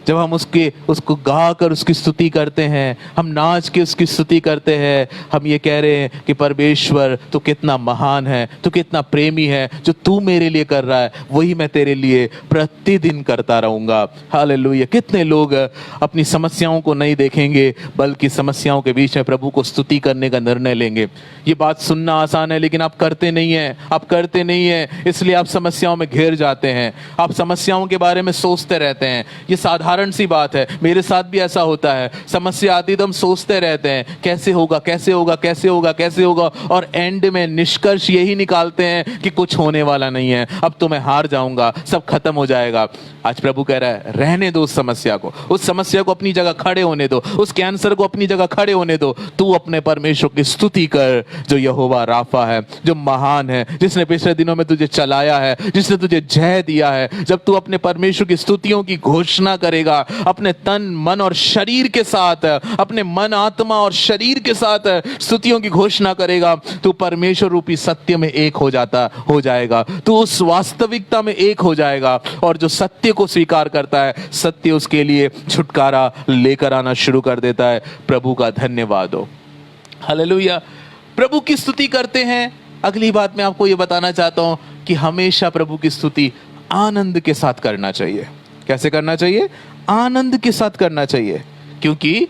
जब हम उसको गा कर उसकी स्तुति करते हैं, हम नाच के उसकी स्तुति करते हैं, हम ये कह रहे हैं कि परमेश्वर तू कितना महान है, तू कितना प्रेमी है। जो तू मेरे लिए कर रहा है वही मैं तेरे लिए प्रतिदिन करता रहूंगा। हालेलुया। कितने लोग अपनी समस्याओं को नहीं देखेंगे बल्कि समस्याओं के बीच में प्रभु को स्तुति करने का निर्णय लेंगे। ये बात सुनना आसान है लेकिन आप करते नहीं हैं, आप करते नहीं हैं, इसलिए आप समस्याओं में घिर जाते हैं। आप समस्याओं के बारे में सोचते रहते हैं। ये साधारण सी बात है, मेरे साथ भी ऐसा होता है। समस्या आती तो हम सोचते रहते हैं कैसे होगा, कैसे होगा, कैसे होगा, कैसे होगा, और एंड में निष्कर्ष यही निकालते हैं कि कुछ होने वाला नहीं है, अब तो मैं हार जाऊंगा, सब खत्म हो जाएगा। आज प्रभु कह रहा है रहने दो उस समस्या को, उस समस्या को अपनी जगह खड़े होने दो, उस कैंसर को अपनी जगह खड़े होने दो। तू अपने परमेश्वर की स्तुति कर जो यहोवा राफा है, जो महान है, जिसने पिछले दिनों में तुझे चलाया है, जिसने तुझे जय दिया है। जब तू अपने परमेश्वर की स्तुतियों की घोषणा करेगा अपने तन मन और शरीर के साथ, अपने मन आत्मा और शरीर के साथ स्तुतियों की घोषणा करेगा, तू परमेश्वर रूपी सत्य में एक हो जाएगा। तू उस वास्तविकता में एक हो जाएगा और जो सत्य को स्वीकार करता है, सत्य उसके लिए छुटकारा लेकर आना शुरू कर देता है। प्रभु का धन्यवाद हो। हालेलुया। प्रभु की स्तुति करते हैं। अगली बात मैं आपको यह बताना चाहता हूं कि हमेशा प्रभु की स्तुति आनंद के साथ करना चाहिए। कैसे करना चाहिए? आनंद के साथ करना चाहिए। क्योंकि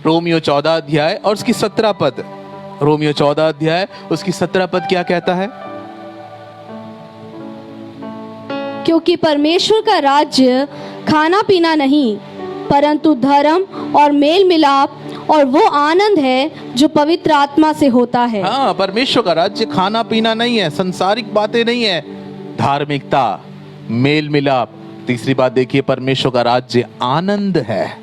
रोमियो 14 अध्याय और उसकी 17 पद, रोमियो 14 अध्याय उसकी 17 पद क्या कहता है? क्योंकि परमेश्वर का राज्य खाना पीना नहीं परंतु धर्म और मेल मिलाप और वो आनंद है जो पवित्र आत्मा से होता है। हाँ, परमेश्वर का राज्य खाना पीना नहीं है, संसारिक बातें नहीं है, धार्मिकता, मेल मिलाप। तीसरी बात देखिए, परमेश्वर का राज्य आनंद है।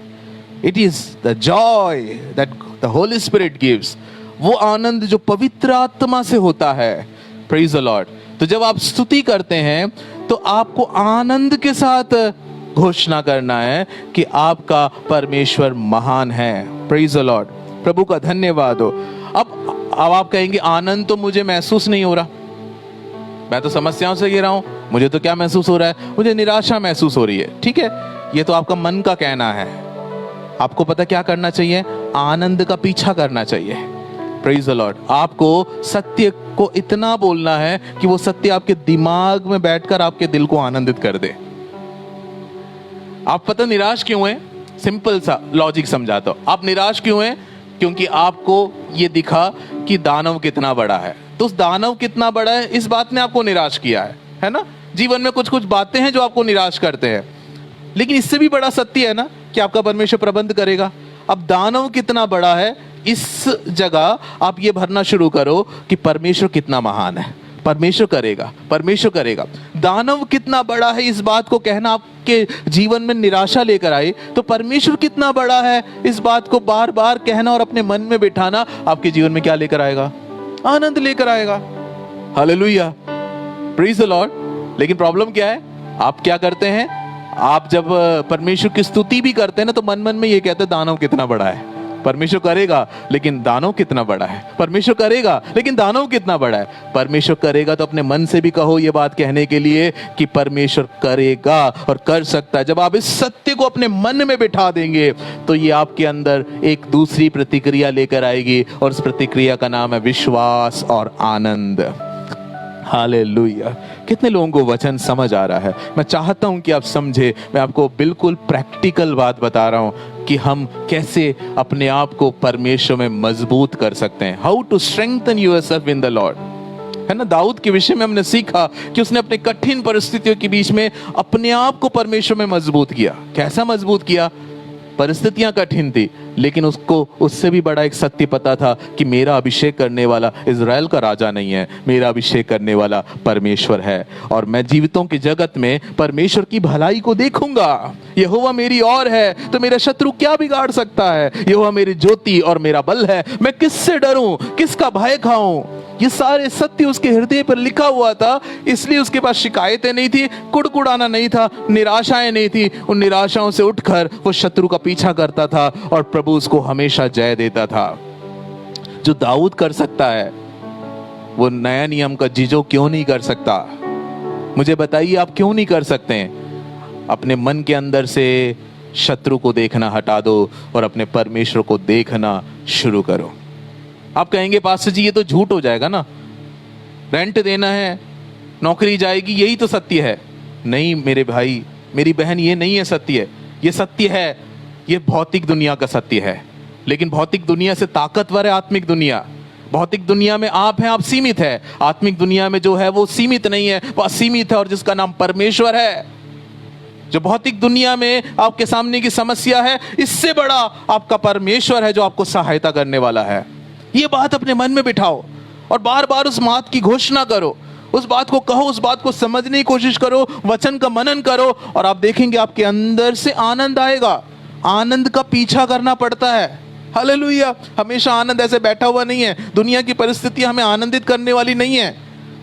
It is the Joy that the Holi spirit gives. वो आनंद जो पवित्र आत्मा से होता है। Praise the Lord. तो जब आप स्तुति करते हैं तो आपको आनंद के साथ घोषणा करना है कि आपका परमेश्वर महान है। Praise the Lord. प्रभु का धन्यवाद हो। अब आप कहेंगे आनंद तो मुझे महसूस नहीं हो रहा, मैं तो समस्याओं से घिरा हूं, मुझे तो क्या महसूस हो रहा है? मुझे निराशा महसूस हो रही है। ठीक है, ये तो आपका मन का कहना है। आपको पता क्या करना चाहिए? आनंद का पीछा करना चाहिए। Praise the Lord. आपको सत्य को इतना बोलना है कि वो सत्य आपके दिमाग में बैठकर आपके दिल को आनंदित कर दे। आप पता निराश क्यों हैं? सिंपल सा लॉजिक समझाता हूं। आप निराश क्यों हैं? क्योंकि आपको ये दिखा कि दानव कितना बड़ा है। तो उस दानव कितना बड़ा है इस बात ने आपको निराश किया है ना? जीवन में कुछ कुछ बातें हैं जो आपको निराश करते हैं, लेकिन इससे भी बड़ा सत्य है ना कि आपका परमेश्वर प्रबंध करेगा। अब दानव कितना बड़ा है इस जगह आप ये भरना शुरू करो कि परमेश्वर कितना महान है, परमेश्वर करेगा, परमेश्वर करेगा। दानव कितना बड़ा है इस बात को कहना आपके जीवन में निराशा लेकर आए, तो परमेश्वर कितना बड़ा है इस बात को बार बार कहना और अपने मन में बिठाना आपके जीवन में क्या लेकर आएगा? आनंद लेकर आएगा। Hallelujah, praise the Lord. लेकिन प्रॉब्लम क्या है? आप क्या करते हैं? आप जब परमेश्वर की स्तुति भी करते हैं ना, तो मन मन में ये कहते हैं दानव कितना बड़ा है, परमेश्वर करेगा लेकिन दानव कितना बड़ा है, परमेश्वर करेगा लेकिन दानव कितना बड़ा है। परमेश्वर करेगा तो अपने मन से भी कहो ये बात कहने के लिए कि परमेश्वर करेगा और कर सकता है। जब आप इस सत्य को अपने मन में बिठा देंगे तो ये आपके अंदर एक दूसरी प्रतिक्रिया लेकर आएगी, और उस प्रतिक्रिया का नाम है विश्वास और आनंद। हालेलुया। कितने लोगों को वचन समझ आ रहा है? मैं चाहता हूं कि आप समझे। मैं आपको बिल्कुल प्रैक्टिकल बात बता रहा हूं कि हम कैसे अपने आप को परमेश्वर में मजबूत कर सकते हैं। How to strengthen yourself in the Lord, है ना? दाऊद के विषय में हमने सीखा कि उसने अपने कठिन परिस्थितियों के बीच में अपने आप को परमेश्वर में मजबूत किया। कैसा मजबूत किया? परिस्थितियां कठिन थी, लेकिन उसको उससे भी बड़ा एक सत्य पता था कि मेरा अभिषेक करने वाला इज़राइल का राजा नहीं है, मेरा अभिषेक करने वाला परमेश्वर है, और मैं जीवितों के जगत में परमेश्वर की भलाई को देखूंगा। यहोवा मेरी ओर है तो मेरा शत्रु क्या बिगाड़ सकता है? यहोवा मेरी ज्योति और मेरा बल है, मैं किससे डरूं, किसका भय खाऊं? ये सारे सत्य उसके हृदय पर लिखा हुआ था, इसलिए उसके पास शिकायतें नहीं थी, कुड़कुड़ाना नहीं था, निराशाएं नहीं थी। उन निराशाओं से उठकर वो शत्रु का पीछा करता था और प्रभु उसको हमेशा जय देता था। जो दाऊद कर सकता है वो नया नियम का जीजो क्यों नहीं कर सकता? मुझे बताइए, आप क्यों नहीं कर सकते हैं? अपने मन के अंदर से शत्रु को देखना हटा दो और अपने परमेश्वर को देखना शुरू करो। आप कहेंगे पास्टर जी ये तो झूठ हो जाएगा ना, रेंट देना है, नौकरी जाएगी, यही तो सत्य है। नहीं मेरे भाई, मेरी बहन, ये नहीं है सत्य। ये सत्य है, ये भौतिक दुनिया का सत्य है, लेकिन भौतिक दुनिया से ताकतवर है आत्मिक दुनिया। भौतिक दुनिया में आप हैं, आप सीमित है। आत्मिक दुनिया में जो है वो सीमित नहीं है, वो असीमित है, और जिसका नाम परमेश्वर है। जो भौतिक दुनिया में आपके सामने की समस्या है, इससे बड़ा आपका परमेश्वर है जो आपको सहायता करने वाला है। ये बात अपने मन में बिठाओ और बार बार उस बात की घोषणा करो, उस बात को कहो, उस बात को समझने की कोशिश करो, वचन का मनन करो, और आप देखेंगे आपके अंदर से आनंद आएगा। आनंद का पीछा करना पड़ता है। हालेलुया। हमेशा आनंद ऐसे बैठा हुआ नहीं है। दुनिया की परिस्थितियां हमें आनंदित करने वाली नहीं है।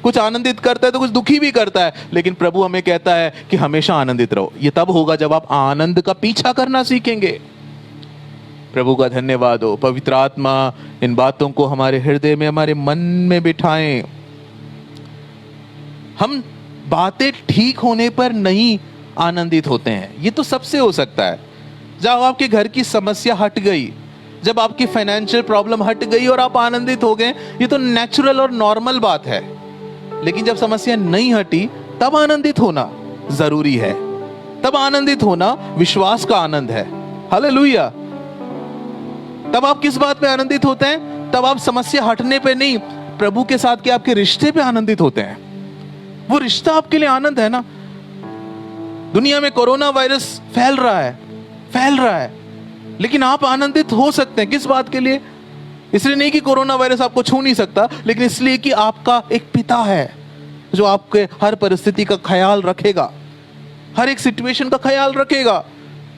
कुछ आनंदित करता है तो कुछ दुखी भी करता है, लेकिन प्रभु हमें कहता है कि हमेशा आनंदित रहो। ये तब होगा जब आप आनंद का पीछा करना सीखेंगे। प्रभु का धन्यवाद हो। पवित्र आत्मा इन बातों को हमारे हृदय में, हमारे मन में बिठाएं। हम बातें ठीक होने पर नहीं आनंदित होते हैं, ये तो सबसे हो सकता है। जब आपके घर की समस्या हट गई, जब आपकी फाइनेंशियल प्रॉब्लम हट गई और आप आनंदित हो गए, ये तो नेचुरल और नॉर्मल बात है। लेकिन जब समस्या नहीं हटी तब आनंदित होना जरूरी है। तब आनंदित होना विश्वास का आनंद है। हालेलुया। तब आप किस बात पे आनंदित होते हैं? तब आप समस्या हटने पे नहीं, प्रभु के साथ के आपके रिश्ते पे आनंदित होते हैं। वो रिश्ता आपके लिए आनंद है ना। दुनिया में कोरोना वायरस फैल रहा है, लेकिन आप आनंदित हो सकते हैं। किस बात के लिए? इसलिए नहीं कि कोरोना वायरस आपको छू नहीं सकता, लेकिन इसलिए कि आपका एक पिता है जो आपके हर परिस्थिति का ख्याल रखेगा, हर एक सिचुएशन का ख्याल रखेगा।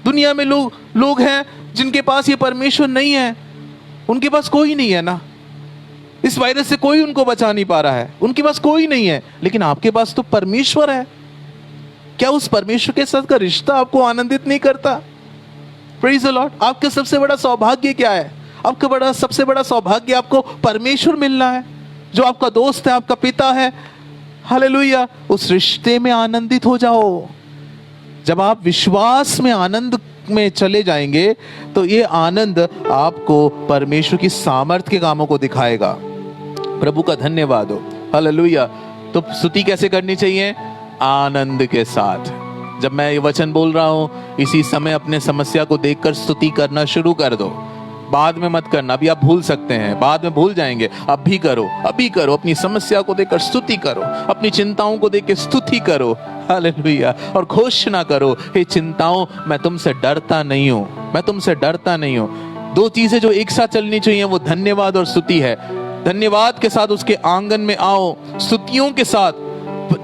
दुनिया में लोग हैं जिनके पास ये परमेश्वर नहीं है, उनके पास कोई नहीं है ना। इस वायरस से कोई उनको बचा नहीं पा रहा है, उनके पास कोई नहीं है, लेकिन आपके पास तो परमेश्वर है। क्या उस परमेश्वर के साथ का रिश्ता आपको आनंदित नहीं करता? Praise the Lord. आपका सबसे बड़ा सौभाग्य क्या है? आपका सबसे बड़ा सौभाग्य आपको परमेश्वर मिलना है, जो आपका दोस्त है, आपका पिता है। हालेलुया। उस रिश्ते में आनंदित हो जाओ। जब आप विश्वास में आनंद में चले जाएंगे तो ये आनंद आपको परमेश्वर की सामर्थ्य के कामों को दिखाएगा। प्रभु का धन्यवाद हो, हालेलुया। तो स्तुति कैसे करनी चाहिए? आनंद के साथ। जब मैं ये वचन बोल रहा हूं, इसी समय अपने समस्या को देखकर स्तुति करना शुरू कर दो। बाद में मत करना, अभी आप भूल सकते हैं, बाद में भूल जाएंगे। अभी करो, अभी करो। अपनी समस्या को देखकर स्तुति करो, अपनी चिंताओं को देख के स्तुति करो, हालेलुया। और घोषणा करो, हे चिंताओं, मैं तुमसे डरता नहीं हूं, मैं तुमसे डरता नहीं हूं। दो चीजें जो एक साथ चलनी चाहिए वो धन्यवाद और स्तुति है। धन्यवाद के साथ उसके आंगन में आओ, स्तुतियों के साथ,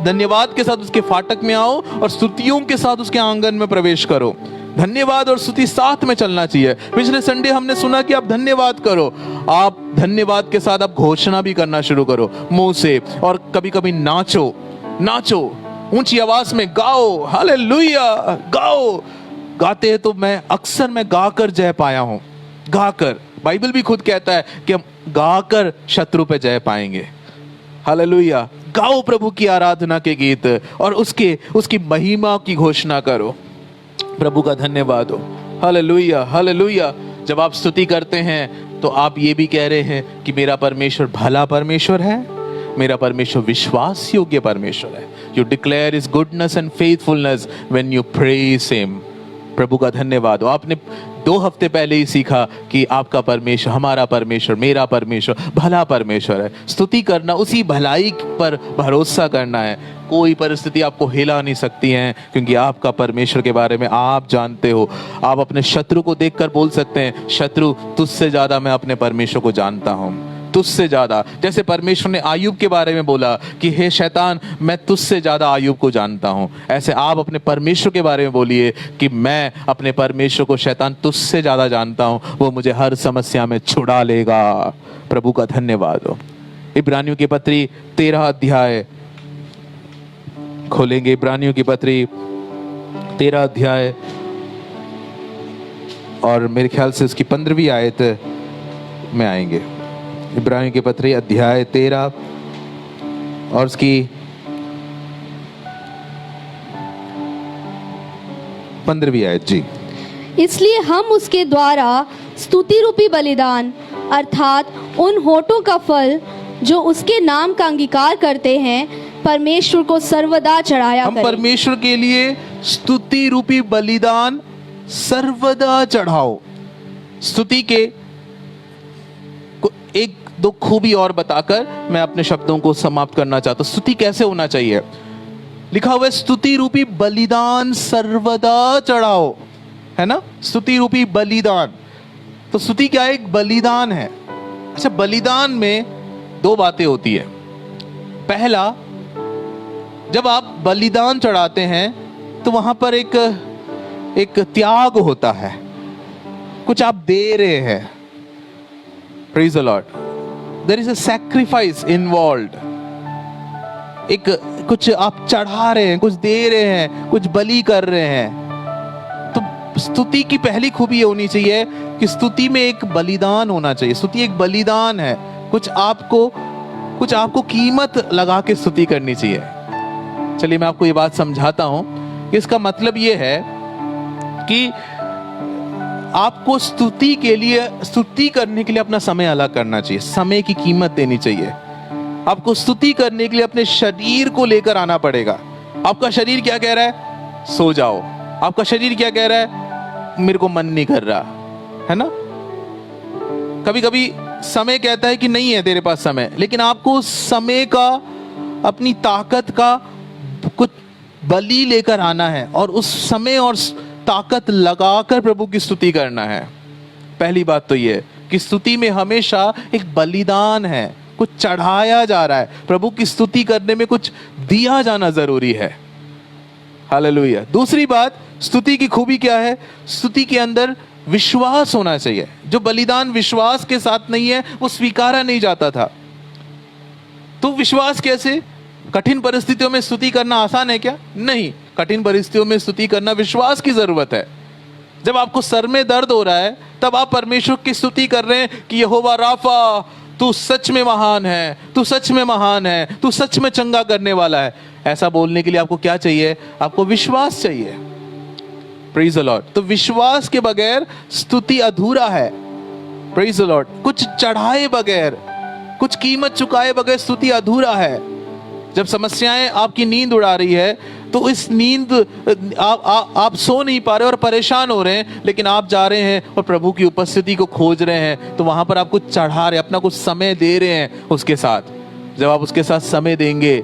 धन्यवाद के साथ उसके फाटक में आओ और स्तुतियों के साथ उसके आंगन में प्रवेश करो। धन्यवाद और स्तुति साथ में चलना चाहिए। पिछले संडे हमने सुना कि आप धन्यवाद करो, आप धन्यवाद के साथ आप घोषणा भी करना शुरू करो मुंह से, और कभी कभी नाचो, नाचो, ऊंची आवाज में गाओ, हालेलुया, गाओ। गाते हैं तो मैं गाकर जय पाया हूं, गाकर। बाइबल भी खुद कहता है कि हम गाकर शत्रु पे जय पाएंगे, हालेलुया। गाओ प्रभु की आराधना के गीत और उसकी महिमा की घोषणा करो। प्रभु का धन्यवाद हो, हालेलुया, हालेलुया। जब आप स्तुति करते हैं तो आप ये भी कह रहे हैं कि मेरा परमेश्वर भला परमेश्वर है, मेरा परमेश्वर विश्वास योग्य परमेश्वर है। You declare his goodness and faithfulness when you praise him. प्रभु का धन्यवाद हो। आपने 2 हफ्ते पहले ही सीखा कि आपका परमेश्वर, हमारा परमेश्वर, मेरा परमेश्वर भला परमेश्वर है। स्तुति करना, उसी भलाई पर भरोसा करना है। कोई परिस्थिति आपको हिला नहीं सकती है, क्योंकि आपका परमेश्वर के बारे में आप जानते हो। आप अपने शत्रु को देखकर बोल सकते हैं, शत्रु तुझसे ज्यादा मैं अपने परमेश्वर को जानता हूं, तुझसे ज्यादा। जैसे परमेश्वर ने आयुब के बारे में बोला कि हे शैतान, मैं तुझसे ज्यादा आयुब को जानता हूं, ऐसे आप अपने परमेश्वर के बारे में बोलिए कि मैं अपने परमेश्वर को शैतान तुझसे ज्यादा जानता हूं, वो मुझे हर समस्या में छुड़ा लेगा। प्रभु का धन्यवाद हो। इब्रानियों की पत्री 13 अध्याय खोलेंगे। इब्रानियों की पत्री 13 अध्याय और मेरे ख्याल से उसकी 15वीं आयत में आएंगे। इब्रानियों की पत्री अध्याय 13 और उसकी 15वीं आयत जी। इसलिए हम उसके द्वारा स्तुति रूपी बलिदान अर्थात उन होठों का फल जो उसके नाम का अंगीकार करते हैं, परमेश्वर को सर्वदा चढ़ाया हम करें। परमेश्वर के लिए स्तुति रूपी बलिदान सर्वदा चढ़ाओ। स्तुति के एक दो खूबी और बताकर मैं अपने शब्दों को समाप्त करना चाहता हूं। स्तुति कैसे होना चाहिए? लिखा हुआ है, स्तुति रूपी बलिदान सर्वदा चढ़ाओ, है ना? स्तुति रूपी बलिदान। तो स्तुति क्या है? एक बलिदान है। अच्छा, बलिदान में 2 बातें होती है। पहला, जब आप बलिदान चढ़ाते हैं तो वहां पर एक त्याग होता है, कुछ आप दे रहे हैं। Praise the Lord. There is a sacrifice involved. एक कुछ आप चढ़ा रहे हैं, कुछ दे रहे हैं, कुछ बलि कर रहे हैं। तो स्तुति की पहली खूबी ये होनी चाहिए कि स्तुति में एक बलिदान होना चाहिए। स्तुति एक बलिदान है। कुछ आपको कीमत लगा के स्तुति करनी चाहिए। चलिए मैं आपको ये बात समझाता हूं। इसका मतलब ये है कि आपको स्तुति करने के लिए अपना समय अलग करना चाहिए, समय की कीमत देनी चाहिए। आपको स्तुति करने के लिए अपने शरीर को लेकर आना पड़ेगा। आपका शरीर क्या कह रहा है? सो जाओ। आपका शरीर क्या कह रहा है? मेरे को मन नहीं कर रहा, है ना? कभी कभी समय कहता है कि नहीं है तेरे पास समय, लेकिन आपको समय का, अपनी ताकत का कुछ बलि लेकर आना है और उस समय और ताकत लगाकर प्रभु की स्तुति करना है। पहली बात तो ये कि स्तुति में हमेशा एक बलिदान है, कुछ चढ़ाया जा रहा है। प्रभु की स्तुति करने में कुछ दिया जाना जरूरी है। हालेलुया। दूसरी बात, स्तुति की खूबी क्या है? स्तुति के अंदर विश्वास होना चाहिए। जो बलिदान विश्वास के साथ नहीं है वो स्वीकारा नहीं जाता था। तो विश्वास कैसे? कठिन परिस्थितियों में स्तुति करना आसान है क्या? नहीं। कठिन परिस्थितियों में स्तुति करना विश्वास की जरूरत है। जब आपको सर में दर्द हो रहा है तब आप परमेश्वर की स्तुति कर रहे हैं कि यहोवा राफा, तू सच में महान है, तू सच में महान है, तू सच में चंगा करने वाला है। ऐसा बोलने के लिए आपको क्या चाहिए? आपको विश्वास चाहिए। Praise the Lord. तो विश्वास के बगैर स्तुति अधूरा है। Praise the Lord. कुछ चढ़ाए बगैर, कुछ कीमत चुकाए बगैर स्तुति अधूरा है। जब समस्याएं आपकी नींद उड़ा रही है तो इस नींद आप सो नहीं पा रहे और परेशान हो रहे हैं, लेकिन आप जा रहे हैं और प्रभु की उपस्थिति को खोज रहे हैं, तो वहां पर आप कुछ चढ़ा रहे हैं, अपना कुछ समय दे रहे हैं उसके साथ। जब आप उसके साथ समय देंगे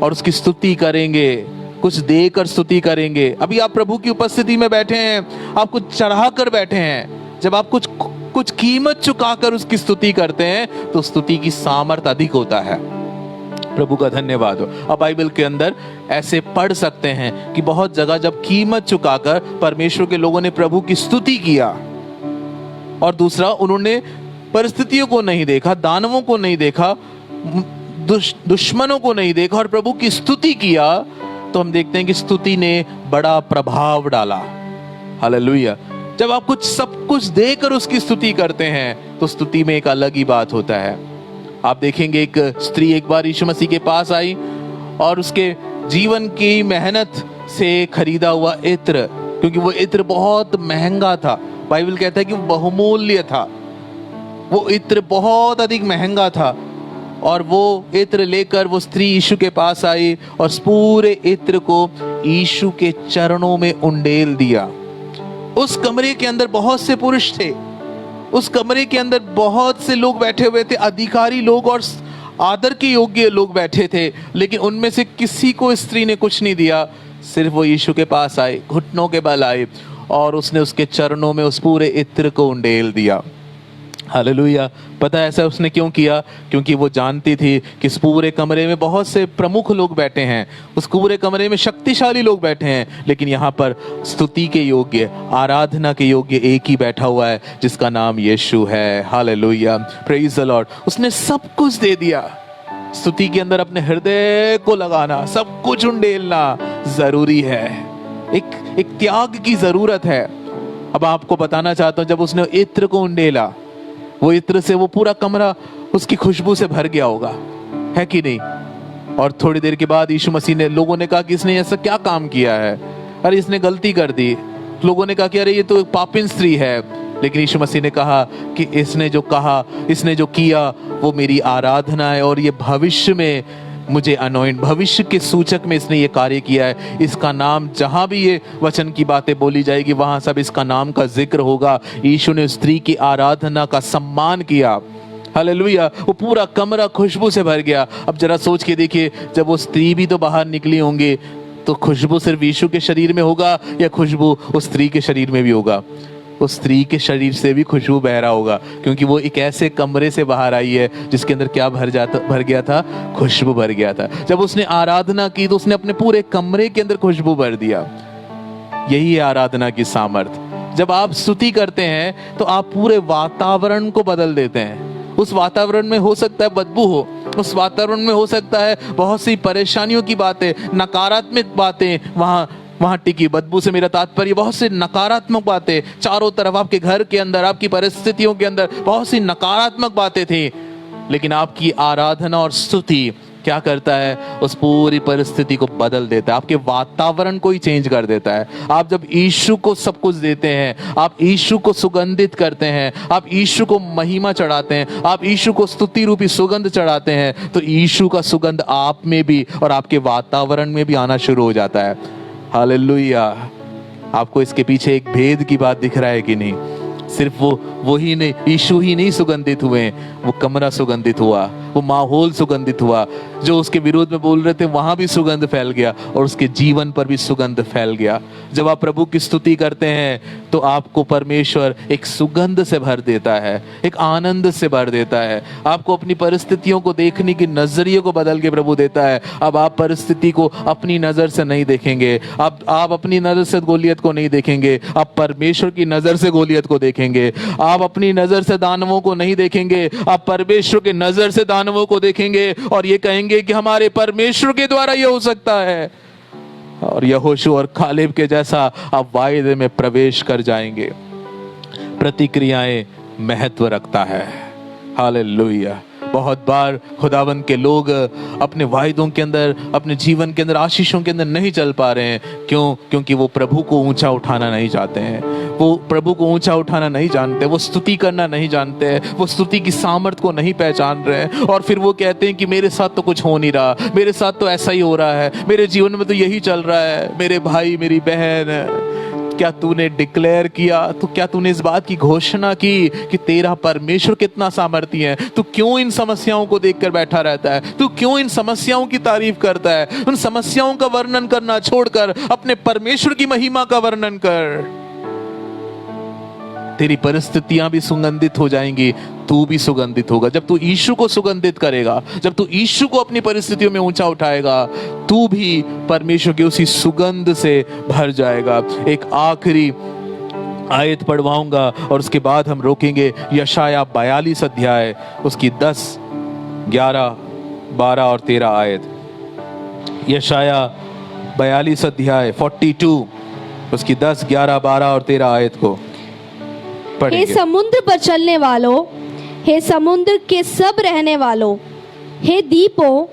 और उसकी स्तुति करेंगे, कुछ देकर स्तुति करेंगे, अभी आप प्रभु की उपस्थिति में बैठे हैं, आप कुछ चढ़ा कर बैठे हैं, जब आप कुछ कीमत चुकाकर उसकी स्तुति करते हैं तो स्तुति की सामर्थ अधिक होता है। प्रभु का धन्यवाद हो। अब बाइबल के अंदर ऐसे पढ़ सकते हैं कि बहुत जगह जब कीमत चुकाकर परमेश्वर के लोगों ने प्रभु की स्तुति किया, और दूसरा उन्होंने परिस्थितियों को नहीं देखा, दानवों को नहीं देखा, दुश्मनों को नहीं देखा और प्रभु की स्तुति किया, तो हम देखते हैं कि स्तुति ने बड़ा प्रभाव डाला। हालेलुया। जब आप सब कुछ देकर उसकी स्तुति करते हैं तो स्तुति में एक अलग ही बात होता है। आप देखेंगे एक स्त्री एक बार यीशु मसीह के पास आई और उसके जीवन की मेहनत से खरीदा हुआ इत्र, क्योंकि वो इत्र बहुत महंगा था, बाइबल कहता है कि वो बहुमूल्य था, वो इत्र बहुत अधिक महंगा था, और वो इत्र लेकर वो स्त्री यीशु के पास आई और पूरे इत्र को यीशु के चरणों में उंडेल दिया। उस कमरे के अंदर बहुत से पुरुष थे, उस कमरे के अंदर बहुत से लोग बैठे हुए थे, अधिकारी लोग और आदर के योग्य लोग बैठे थे, लेकिन उनमें से किसी को स्त्री ने कुछ नहीं दिया। सिर्फ वो यीशु के पास आए, घुटनों के बल आए और उसने उसके चरणों में उस पूरे इत्र को उंडेल दिया। हालेलुया। पता है ऐसा उसने क्यों किया? क्योंकि वो जानती थी कि इस पूरे कमरे में बहुत से प्रमुख लोग बैठे हैं, उस पूरे कमरे में शक्तिशाली लोग बैठे हैं, लेकिन यहाँ पर स्तुति के योग्य, आराधना के योग्य एक ही बैठा हुआ है जिसका नाम यीशु है। Hallelujah, praise the Lord. उसने सब कुछ दे दिया। स्तुति के अंदर अपने हृदय को लगाना, सब कुछ उंडेलना जरूरी है, एक त्याग की जरूरत है। अब आपको बताना चाहता हूं, जब उसने इत्र को उंडेला, वो इत्र से वो पूरा कमरा उसकी खुशबू से भर गया होगा, है कि नहीं? और थोड़ी देर के बाद यीशु मसीह ने, लोगों ने कहा कि इसने ऐसा क्या काम किया है, अरे इसने गलती कर दी। लोगों ने कहा कि अरे ये तो एक पापिन स्त्री है, लेकिन यीशु मसीह ने कहा कि इसने जो कहा, इसने जो किया वो मेरी आराधना है, और ये भविष्य में मुझे अनॉइंट, भविष्य के सूचक में इसने ये कार्य किया है। इसका नाम, जहां भी ये वचन की बातें बोली जाएगी वहां सब इसका नाम का जिक्र होगा। यीशु ने स्त्री की आराधना का सम्मान किया। हालेलुया। वो पूरा कमरा खुशबू से भर गया। अब जरा सोच के देखिए, जब वो स्त्री भी तो बाहर निकली होंगी तो खुशबू सिर्फ यीशु के शरीर में होगा या खुशबू उस स्त्री के शरीर में भी होगा? उस स्त्री के शरीर से भी खुशबू बह रहा होगा, क्योंकि वो एक ऐसे कमरे से बाहर आई है जिसके अंदर क्या भर गया था? खुशबू भर गया था। जब उसने आराधना की तो उसने अपने पूरे कमरे के अंदर खुशबू भर दिया। यही है आराधना की सामर्थ। जब आप स्तुति करते हैं तो आप पूरे वातावरण को बदल देते हैं। उस वातावरण में हो सकता है बदबू हो, उस वातावरण में हो सकता है बहुत सी परेशानियों की बातें, नकारात्मक बातें वहां टिकी। बदबू से मेरा तात्पर्य बहुत सी नकारात्मक बातें, चारों तरफ आपके घर के अंदर, आपकी परिस्थितियों के अंदर बहुत सी नकारात्मक बातें थी, लेकिन आपकी आराधना और स्तुति क्या करता है? उस पूरी परिस्थिति को बदल देता है, आपके वातावरण को ही चेंज कर देता है। आप जब यीशु को सब कुछ देते हैं, आप यीशु को सुगंधित करते हैं, आप यीशु को महिमा चढ़ाते हैं, आप यीशु को स्तुति रूपी सुगंध चढ़ाते हैं, तो यीशु का सुगंध आप में भी और आपके वातावरण में भी आना शुरू हो जाता है। हालेलुया। आपको इसके पीछे एक भेद की बात दिख रहा है कि नहीं? सिर्फ वो ही नहीं, यीशु ही नहीं सुगंधित हुए, वो कमरा सुगंधित हुआ, वो माहौल सुगंधित हुआ। जो उसके विरोध में बोल रहे थे वहां भी सुगंध फैल गया और उसके जीवन पर भी सुगंध फैल गया। जब आप प्रभु की स्तुति करते हैं तो आपको परमेश्वर एक सुगंध से भर देता है, एक आनंद से भर देता है। आपको अपनी परिस्थितियों को देखने की नजरिए को बदल के प्रभु देता है। अब आप परिस्थिति को अपनी नजर से नहीं देखेंगे, आप अपनी नजर से गोलियत को नहीं देखेंगे, आप परमेश्वर की नजर से गोलियत को देखेंगे। आप अपनी नजर से दानवों को नहीं देखेंगे, आप परमेश्वर की नजर से दानवों को देखेंगे और ये कहेंगे कि हमारे परमेश्वर के द्वारा ये हो सकता है। और यहोशू और कालेब के जैसा आप वायदे में प्रवेश कर जाएंगे। प्रतिक्रियाएं महत्व रखता है। हालेलुया। बहुत बार खुदावंद के लोग अपने वायदों के अंदर, अपने जीवन के अंदर, आशीषों के अंदर नहीं चल पा रहे हैं। क्यों? क्योंकि वो प्रभु को ऊंचा उठाना नहीं चाहते हैं, वो प्रभु को ऊंचा उठाना नहीं जानते, वो स्तुति करना नहीं जानते हैं, वो स्तुति की सामर्थ को नहीं पहचान रहे हैं। और फिर वो कहते हैं कि मेरे साथ तो कुछ हो नहीं रहा, मेरे साथ तो ऐसा ही हो रहा है, मेरे जीवन में तो यही चल रहा है। मेरे भाई, मेरी बहन, क्या तूने डिक्लेयर किया, तो क्या तूने इस बात की घोषणा की कि तेरा परमेश्वर कितना सामर्थी है? तू क्यों इन समस्याओं को देखकर बैठा रहता है? तू क्यों इन समस्याओं की तारीफ करता है? उन समस्याओं का वर्णन करना छोड़कर अपने परमेश्वर की महिमा का वर्णन कर। तेरी परिस्थितियां भी सुगंधित हो जाएंगी, तू भी सुगंधित होगा। जब तू यीशु को सुगंधित करेगा, जब तू यीशु को अपनी परिस्थितियों में ऊंचा उठाएगा, तू भी परमेश्वर की उसी सुगंध से भर जाएगा। एक आखिरी आयत पढ़वाऊंगा और उसके बाद हम रोकेंगे। यशाया 42 अध्याय, उसकी 10, 11, 12 और 13 आयत। यशाया 42 अध्याय 42, उसकी 10, 11, 12 और 13 आयत को हे पढ़ेंगे। समुद्र पर चलने वालों, हे समुद्र के सब रहने वालों, हे द्वीपों,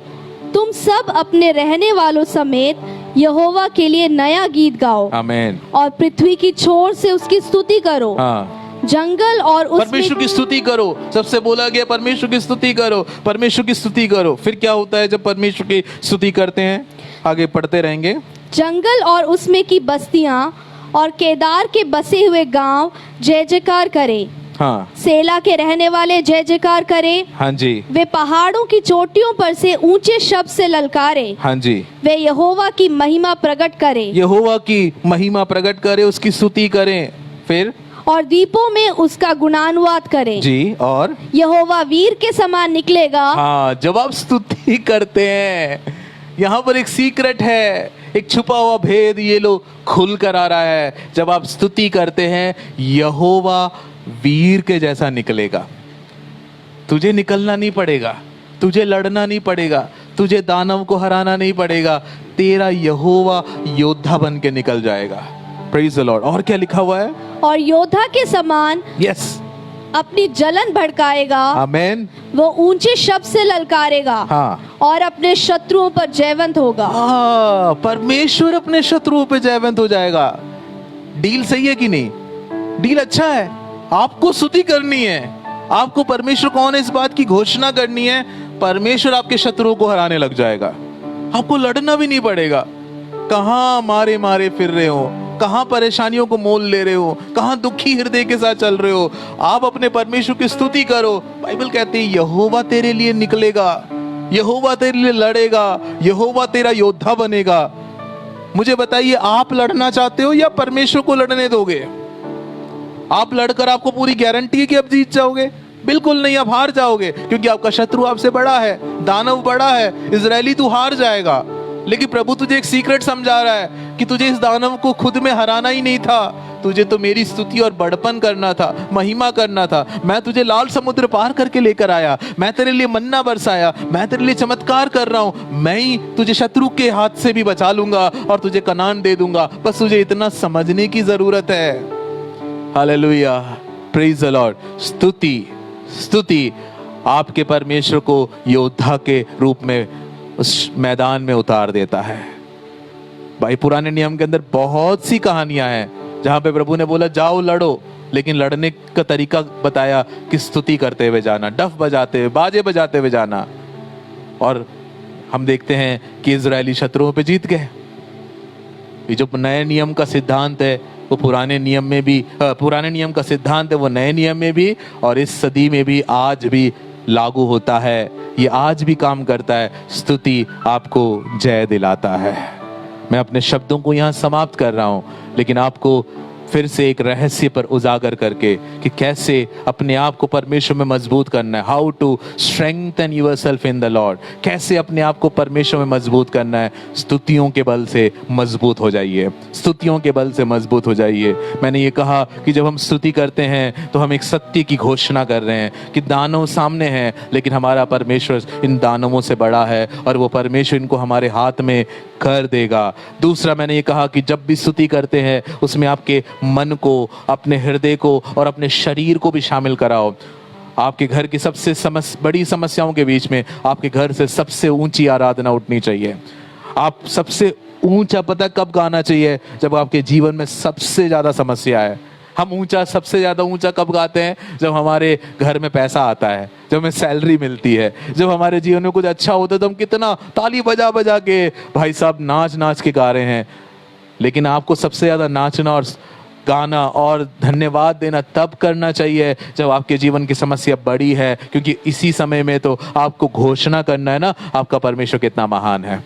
तुम सब अपने रहने वालों समेत यहोवा के लिए नया गीत गाओ। आमीन। और पृथ्वी की छोर से उसकी स्तुति करो। हाँ, जंगल और परमेश्वर की स्तुति करो। सबसे बोला गया परमेश्वर की स्तुति करो, परमेश्वर की स्तुति करो। फिर क्या होता है जब परमेश्वर की स्तुति करते हैं? आगे पढ़ते रहेंगे। जंगल और उसमें की बस्तियां और केदार के बसे हुए गांव जय जयकार करे। हाँ, सेला के रहने वाले जय जयकार करे। हाँ जी, वे पहाड़ों की चोटियों पर से ऊंचे शब्द से ललकारे। हाँ जी। वे यहोवा की महिमा प्रकट करे। यहोवा की महिमा प्रकट करे, उसकी स्तुति करें। फिर और द्वीपों में उसका गुणानुवाद करें जी, और यहोवा वीर के समान निकलेगा। हाँ, जब आप स्तुति करते हैं, यहाँ पर एक सीक्रेट है, एक छुपा हुआ भेद ये लोग खुल कर आ रहा है। जब आप स्तुति करते हैं, यहोवा वीर के जैसा निकलेगा। तुझे निकलना नहीं पड़ेगा, तुझे लड़ना नहीं पड़ेगा, तुझे दानव को हराना नहीं पड़ेगा। तेरा यहोवा योद्धा बन के निकल जाएगा। Praise the Lord. और क्या लिखा हुआ है? और योद्धा के समान यस, अपनी जलन भड़काएगा। आमेन। वो ऊंचे शब्द से ललकारेगा। हाँ, और अपने शत्रुओं पर जयवंत होगा। परमेश्वर अपने शत्रुओं पे जयवंत हो जाएगा। डील सही है कि नहीं? डील अच्छा है। आपको स्तुति करनी है, आपको परमेश्वर कौन है इस बात की घोषणा करनी है। परमेश्वर आपके शत्रुओं को हराने लग जाएगा, आपको लड़ना भी नहीं पड़ेगा। कहां मारे मारे फिर रहे हो, कहां परेशानियों को मोल ले रहे हो, कहां दुखी हृदय के साथ चल रहे हो, आप अपने परमेश्वर की स्तुति करो। बाइबल कहती है यहोवा तेरे लिए निकलेगा, यहोवा तेरे लिए लड़ेगा, यहोवा तेरा योद्धा बनेगा। मुझे बताइए, आप लड़ना चाहते हो या परमेश्वर को लड़ने दोगे? आप लड़कर आपको पूरी गारंटी है कि आप जीत जाओगे? बिल्कुल नहीं, आप हार जाओगे, क्योंकि आपका शत्रु आपसे बड़ा है, दानव बड़ा है। इजरायली तू हार जाएगा, लेकिन प्रभु तुझे एक सीक्रेट समझा रहा है कि तुझे इस दानव को खुद में हराना ही नहीं था, तुझे तो मेरी स्तुति और बड़पन करना था, महिमा करना था। मैं तुझे लाल समुद्र पार करके लेकर आया, मैं तेरे लिए मन्ना बरसाया, मैं तेरे लिए चमत्कार कर रहा हूं। मैं ही तुझे शत्रु के हाथ से भी बचा लूंगा और तुझे कनान दे दूंगा। बस तुझे इतना समझने की जरूरत है। Hallelujah, praise the Lord. स्तुति, स्तुति आपके परमेश्वर को योद्धा के रूप में उस मैदान में उतार देता है। भाई, पुराने नियम के अंदर बहुत सी कहानियां हैं जहां पे प्रभु ने बोला जाओ लड़ो, लेकिन लड़ने का तरीका बताया कि स्तुति करते हुए जाना, डफ बजाते हुए, बाजे बजाते हुए जाना। और हम देखते हैं कि इजरायली शत्रुओं पे जीत गए। ये जो नए नियम का सिद्धांत है वो पुराने नियम में भी, पुराने नियम का सिद्धांत है वो नए नियम में भी और इस सदी में भी आज भी लागू होता है। ये आज भी काम करता है। स्तुति आपको जय दिलाता है। मैं अपने शब्दों को यहाँ समाप्त कर रहा हूँ, लेकिन आपको फिर से एक रहस्य पर उजागर करके कि कैसे अपने आप को परमेश्वर में मजबूत करना है। How to strengthen yourself in the Lord. कैसे अपने आप को परमेश्वर में मजबूत करना है। स्तुतियों के बल से मजबूत हो जाइए, स्तुतियों के बल से मजबूत हो जाइए। मैंने ये कहा कि जब हम स्तुति करते हैं तो हम एक सत्य की घोषणा कर रहे हैं कि दानव सामने हैं, लेकिन हमारा परमेश्वर इन दानवों से बड़ा है और वो परमेश्वर इनको हमारे हाथ में कर देगा। दूसरा, मैंने ये कहा कि जब भी स्तुति करते हैं उसमें आपके मन को, अपने हृदय को और अपने शरीर को भी शामिल कराओ। आपके घर की सबसे बड़ी समस्याओं के बीच में आपके घर से सबसे ऊंची आराधना उठनी चाहिए। आप सबसे ऊंचा पता कब गाना चाहिए? जब आपके जीवन में सबसे ज्यादा समस्या है। हम सबसे ज्यादा ऊंचा कब गाते हैं? जब हमारे घर में पैसा आता है, जब हमें सैलरी मिलती है, जब हमारे जीवन में कुछ अच्छा होता है, तो हम कितना ताली बजा बजा के भाई साहब नाच नाच के गा रहे हैं। लेकिन आपको सबसे ज्यादा नाचना और गाना और धन्यवाद देना तब करना चाहिए जब आपके जीवन की समस्या बड़ी है, क्योंकि इसी समय में तो आपको घोषणा करना है ना आपका परमेश्वर कितना महान है।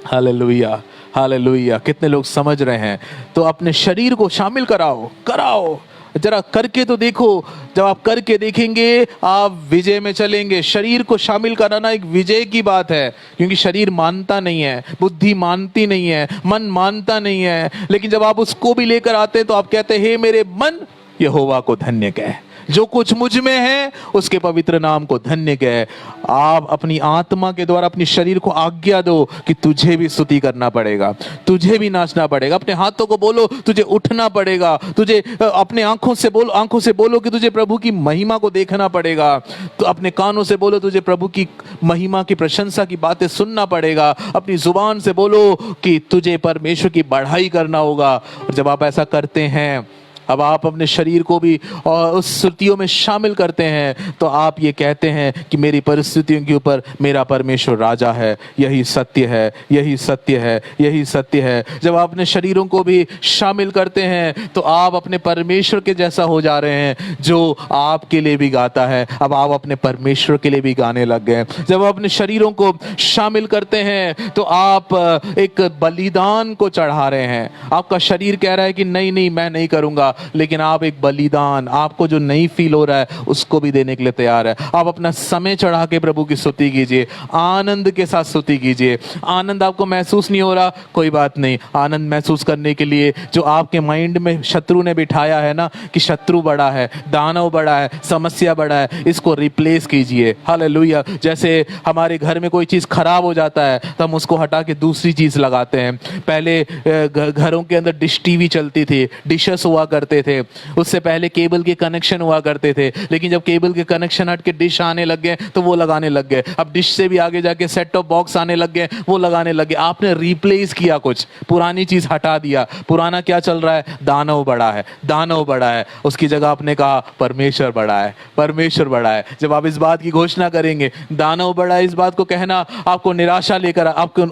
Hallelujah, hallelujah. कितने लोग समझ रहे हैं? तो अपने शरीर को शामिल कराओ जरा करके तो देखो। जब आप करके देखेंगे आप विजय में चलेंगे। शरीर को शामिल कराना एक विजय की बात है, क्योंकि शरीर मानता नहीं है, बुद्धि मानती नहीं है, मन मानता नहीं है। लेकिन जब आप उसको भी लेकर आते हैं तो आप कहते हैं, हे मेरे मन यहोवा को धन्य कह, जो कुछ मुझ में है उसके पवित्र नाम को धन्य कह। आप अपनी आत्मा के द्वारा अपनी शरीर को आज्ञा दो कि तुझे भी स्तुति करना पड़ेगा, तुझे भी नाचना पड़ेगा। अपने हाथों को बोलो तुझे उठना पड़ेगा, तुझे अपने आंखों से बोलो कि तुझे प्रभु की महिमा को देखना पड़ेगा। तो अपने कानों से बोलो तुझे प्रभु की महिमा की प्रशंसा की बातें सुनना पड़ेगा। अपनी जुबान से बोलो कि तुझे परमेश्वर की बढ़ाई करना होगा। और जब आप ऐसा करते हैं, अब आप अपने शरीर को भी और उस स्तुतियों में शामिल करते हैं, तो आप ये कहते हैं कि मेरी परिस्थितियों के ऊपर मेरा परमेश्वर राजा है। यही सत्य है, यही सत्य है, यही सत्य है। जब आप अपने शरीरों को भी शामिल करते हैं तो आप अपने परमेश्वर के जैसा हो जा रहे हैं, जो आपके लिए भी गाता है। अब आप अपने परमेश्वर के लिए भी गाने लग गए। जब आप अपने शरीरों को शामिल करते हैं तो आप एक बलिदान को चढ़ा रहे हैं। आपका शरीर कह रहा है कि नहीं नहीं मैं नहीं करूंगा, लेकिन आप एक बलिदान, आपको जो नहीं फील हो रहा है उसको भी देने के लिए तैयार है। आप अपना समय चढ़ा के प्रभु की स्तुति कीजिए, आनंद के साथ स्तुति कीजिए। आनंद आपको महसूस नहीं हो रहा, कोई बात नहीं। आनंद महसूस करने के लिए जो आपके माइंड में शत्रु ने बिठाया है ना कि शत्रु बड़ा है, दानव बड़ा है, समस्या बड़ा है, इसको रिप्लेस कीजिए। हालेलुया। जैसे हमारे घर में कोई चीज खराब हो जाता है तो हम उसको हटा के दूसरी चीज लगाते हैं। पहले घरों के अंदर डिश टीवी चलती थी, डिशेस हुआ करते थे, उससे पहले केबल के कनेक्शन हुआ करते थे। लेकिन जब केबल के कनेक्शन हट के डिश आने लग गए तो वो लगाने लग गए। अब डिश से भी आगे जाके सेट टॉप बॉक्स आने लग गए, वो लगाने लग गए। आपने रिप्लेस किया, कुछ पुरानी चीज हटा दिया। पुराना क्या चल रहा है? दानव बड़ा है, दानव बड़ा है। उसकी जगह आपने कहा परमेश्वर बड़ा है, परमेश्वर बड़ा है। जब आप इस बात की घोषणा करेंगे, दानव बड़ा है, इस बात को कहना आपको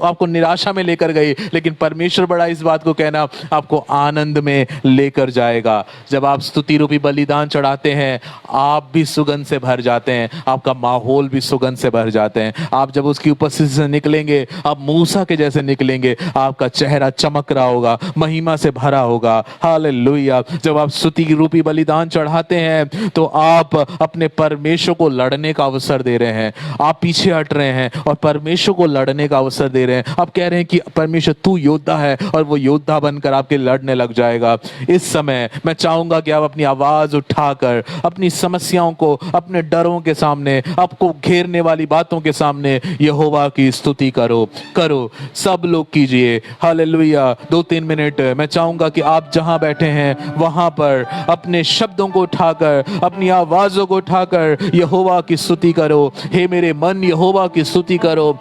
आपको निराशा में लेकर गई, लेकिन परमेश्वर बड़ा, इस बात को कहना आपको आनंद में लेकर जाएगा। जब आप स्तुति रूपी बलिदान चढ़ाते हैं आप भी सुगंध से भर जाते हैं, आपका माहौल भी सुगंध से भर जाते हैं। आप जब उसकी उपस्थिति से निकलेंगे आप मूसा के जैसे निकलेंगे, आपका चेहरा चमक रहा होगा, महिमा से भरा होगा। हालेलुया। जब आप स्तुति रूपी बलिदान चढ़ाते हैं तो आप अपने परमेश्वर को लड़ने का अवसर दे रहे हैं। आप पीछे हट रहे हैं और परमेश्वर को लड़ने का अवसर दे रहे हैं। आप कह रहे हैं कि परमेश्वर तू योद्धा है, और वो योद्धा बनकर आपके लड़ने लग जाएगा। इस समय मैं चाहूंगा कि आप अपनी आवाज उठाकर अपनी समस्याओं को, अपने डरों के सामने, आपको घेरने वाली बातों के सामने यहोवा की स्तुति करो। सब लोग कीजिए। हालेलुया। 2-3 मिनट मैं चाहूंगा कि आप जहां बैठे हैं वहां पर अपने शब्दों को उठाकर, अपनी आवाजों को उठाकर यहोवा की स्तुति करो। हे मेरे मन यहोवा की स्तुति करो,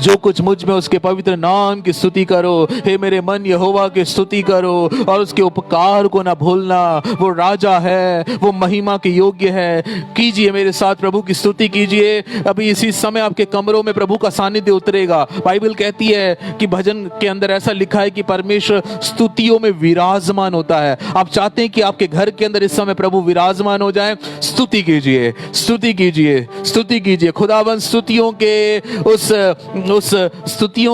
जो कुछ मुझ में उसके पवित्र नाम की स्तुति करो। हे मेरे मन यहोवा की स्तुति करो और उसके उपकार को ना भूलना। वो राजा है, वो महिमा के योग्य है। कीजिए मेरे साथ प्रभु की स्तुति कीजिए। अभी इसी समय आपके कमरों में प्रभु का सानिध्य उतरेगा। बाइबल कहती है कि भजन के अंदर ऐसा लिखा है कि परमेश्वर स्तुतियों में विराजमान होता है। आप चाहते हैं कि आपके घर के अंदर इस समय प्रभु विराजमान हो जाए? स्तुति कीजिए, स्तुति कीजिए, स्तुति कीजिए। खुदावन स्तुतियों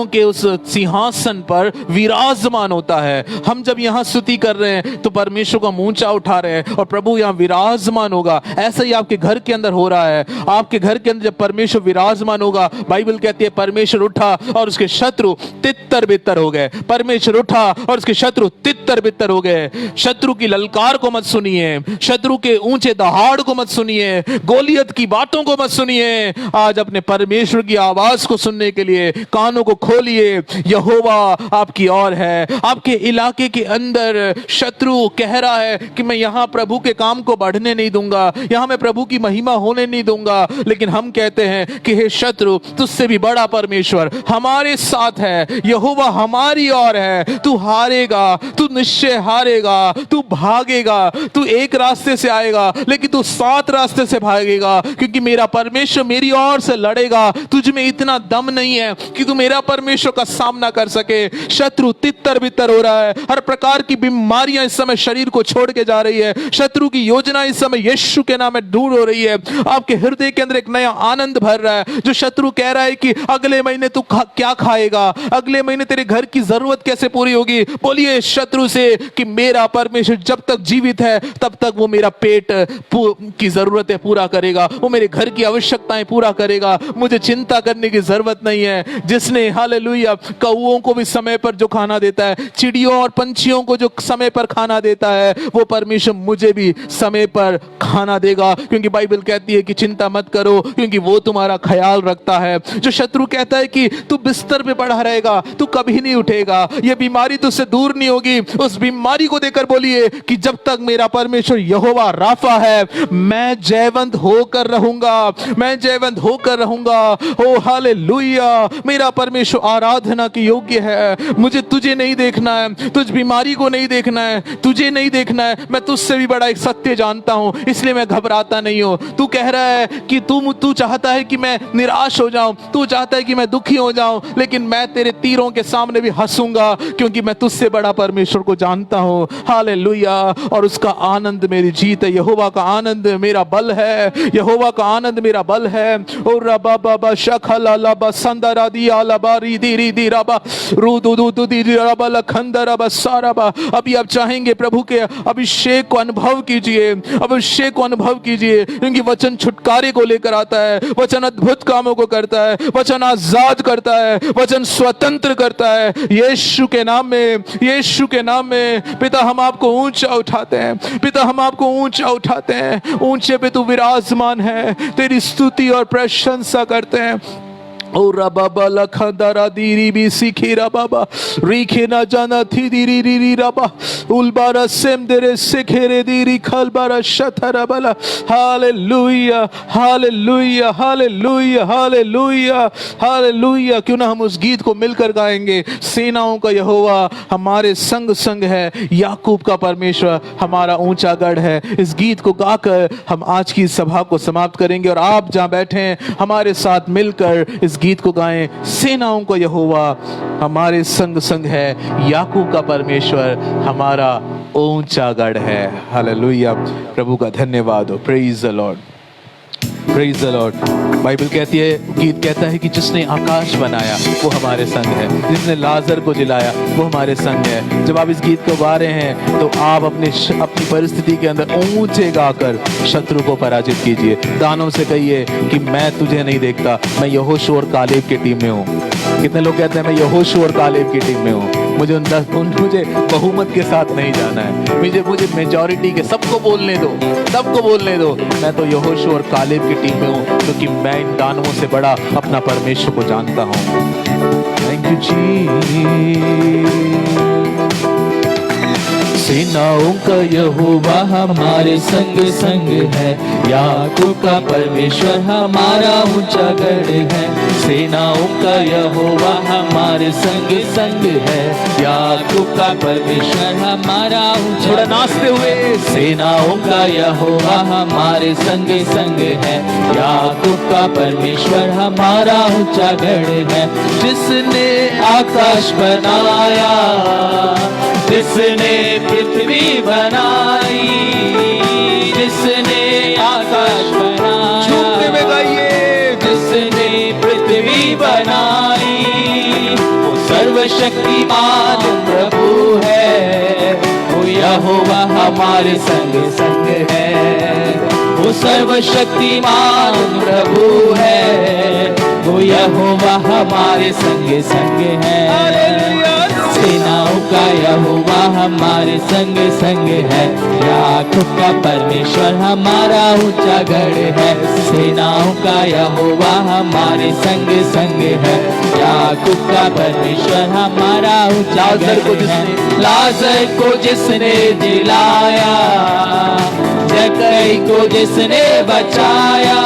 के उस सिंहासन पर विराजमान होता है। हम जब यहाँ स्तुति कर रहे हैं तो परमेश्वर का ऊंचा उठा रहे हैं और प्रभु यहाँ विराजमान होगा। ऐसा ही आपके घर के अंदर हो रहा है। आपके घर के अंदर जब परमेश्वर विराजमान होगा, बाइबल कहती है परमेश्वर उठा और उसके शत्रु तितर बितर हो गए। परमेश्वर उठा और उसके शत्रु तितर बितर हो गए। शत्रु की ललकार को मत सुनिए, शत्रु के ऊंचे दहाड़ को मत सुनिए, गोलियत की बातों को मत सुनिए। आज अपने परमेश्वर की आवाज को सुनने सुनने के लिए कानों को खोलिए। यहोवा आपकी ओर है। आपके इलाके के अंदर शत्रु कह रहा है कि मैं यहाँ प्रभु के काम को बढ़ने नहीं दूंगा, यहाँ मैं प्रभु की महिमा होने नहीं दूंगा। लेकिन हम कहते हैं कि हे शत्रु, तुझसे भी बड़ा परमेश्वर हमारे साथ है। यहोवा हमारी ओर है। तू हारेगा, तू निश्चय हारेगा, तू भागेगा, तू एक रास्ते से आएगा लेकिन तू 7 रास्ते से भागेगा, क्योंकि मेरा परमेश्वर मेरी ओर से लड़ेगा। तुझ में इतना दम नहीं है कि तू मेरा परमेश्वर का सामना कर सके। शत्रु तितर बितर हो रहा है। हर प्रकार की बीमारियां इस समय शरीर को छोड़ के जा रही है। शत्रु की योजना इस समय यीशु के नाम में दूर हो रही है। आपके हृदय के अंदर एक नया आनंद भर रहा है। जो शत्रु कह रहा है कि अगले महीने तू क्या खाएगा, अगले महीने तेरे घर की जरूरत कैसे पूरी होगी, बोलिए शत्रु से कि मेरा परमेश्वर जब तक जीवित है तब तक वो मेरा पेट की जरूरतें पूरा करेगा, वो मेरे घर की आवश्यकताएं पूरा करेगा। मुझे चिंता करने की जरूरत नहीं है। जिसने हालेलुया कौओं को भी समय पर जो खाना देता है, चिड़ियों और पंछियों को जो समय पर खाना देता है, वो परमेश्वर मुझे भी समय पर खाना देगा। क्योंकि बाइबल कहती है कि चिंता मत करो, क्योंकि वो तुम्हारा ख्याल रखता है। जो शत्रु कहता है कि तू बिस्तर पे पड़ा रहेगा, तू कभी नहीं उठेगा, ये बीमारी तुझसे दूर नहीं होगी, उस बीमारी को देखकर बोलिए कि जब तक मेरा परमेश्वर यहोवा राफा है, मैं जयवंत होकर रहूंगा, मैं जयवंत होकर रहूंगा। ओ हालेलुया, मेरा परमेश्वर आराधना के योग्य है। मुझे तुझे नहीं देखना है, तुझ बीमारी को नहीं देखना है, तुझे नहीं देखना है। मैं तुझसे भी बड़ा एक सत्य जानता हूं, इसलिए मैं घबराता नहीं हूं। तू कह रहा है कि तू चाहता है कि मैं निराश हो जाऊं, तू चाहता है कि मैं दुखी हो जाऊं, लेकिन मैं तेरे तीरों के सामने भी हंसूंगा, क्योंकि मैं तुझसे बड़ा परमेश्वर को जानता हूं। हालेलुया। और उसका आनंद मेरी जीत है। यहोवा का आनंद मेरा बल है, यहोवा का आनंद मेरा बल है। और रबा बाबा शखला लबा संदरा दिया लबा रीदी रीदी रबा रुदु दुदु दी रबा लखंदर बा सारबा। अभी आप चाहेंगे प्रभु के अभिषेक को अनुभव कीजिए, अभिषेक को अनुभव कीजिए, क्योंकि वचन छुटकारे को लेकर आता है, वचन अद्भुत कामों को करता है, वचन आजाद करता है, वचन स्वतंत्र करता है। यीशु के नाम में, यीशु के नाम में पिता हम आपको ऊंचा उठाते हैं, पिता हम आपको ऊंचा उठाते हैं। ऊंचे पे तू विराजमान है, तेरी स्तुति और प्रशंसा करते हैं। ओ रबाबा लखंदरा दीरी भी सिखीरा बाबा रीखे ना जाना थी दीरी रीरी रबा उलबारा सेम देरे सिखेरे दीरी खलबारा शथरा बला। Hallelujah, hallelujah, hallelujah, hallelujah, hallelujah. क्यों ना हम उस गीत को मिलकर गाएंगे। सेनाओं का यहोवा हमारे संग संग है, याकूब का परमेश्वर हमारा ऊंचा गढ़ है। इस गीत को गाकर हम आज की सभा को समाप्त करेंगे और आप जहां बैठे हैं हमारे साथ मिलकर इस गीत को गाएं। सेनाओं का यहोवा हमारे संग संग है, याकूब का परमेश्वर हमारा ऊंचा गढ़ है। हालेलुया। प्रभु का धन्यवाद हो। Praise the Lord, praise the Lord. Bible कहती है, गीत कहता है कि जिसने आकाश बनाया वो हमारे संग है, जिसने लाजर को जिलाया वो हमारे संग है। जब आप इस गीत को गा रहे हैं तो आप अपनी परिस्थिति के अंदर ऊंचे गाकर शत्रु को पराजित कीजिए। दानों से कहिए कि मैं तुझे नहीं देखता, मैं यहोशू और कालेब की टीम में हूँ। कितने लोग कहते हैं मैं यहोशू और कालेब की टीम में हूँ, मुझे मुझे बहुमत के साथ नहीं जाना है, मुझे मेजॉरिटी के सबको बोलने दो, सबको बोलने दो। मैं तो यहोशू और कालेब की टीम में हूँ, क्योंकि मैं इन दानवों से बड़ा अपना परमेश्वर को जानता हूँ। थैंक यू जी। सेनाओं का यहोवा हमारे संग संग है, याकूब का परमेश्वर हमारा ऊंचा गढ़ है। सेनाओं का यहोवा हमारे संग संग है, याकूब का परमेश्वर हमारा ऊंचा। थोड़ा नाचते हुए। सेनाओं का यहोवा हमारे संग संग है, याकूब का परमेश्वर हमारा ऊंचा गढ़ है। जिसने आकाश बनाया, जिसने पृथ्वी बनाई, जिसने आकाश बनाया, झूमते हुए गाइए। जिसने पृथ्वी बनाई, वो सर्वशक्तिमान प्रभु है। वो यहोवा हमारे संग संग है, वो सर्वशक्तिमान प्रभु है। वो यहोवा हमारे संग संग है। सेनाओं का यहोवा हमारे संग संग है। याकूब का परमेश्वर हमारा ऊंचा गढ़ है। सेनाओं का यहोवा हमारे संग संग है। याकूब का परमेश्वर हमारा ऊंचा गढ़ है। लाजर को जिसने जिलाया, जक्कई को जिसने बचाया,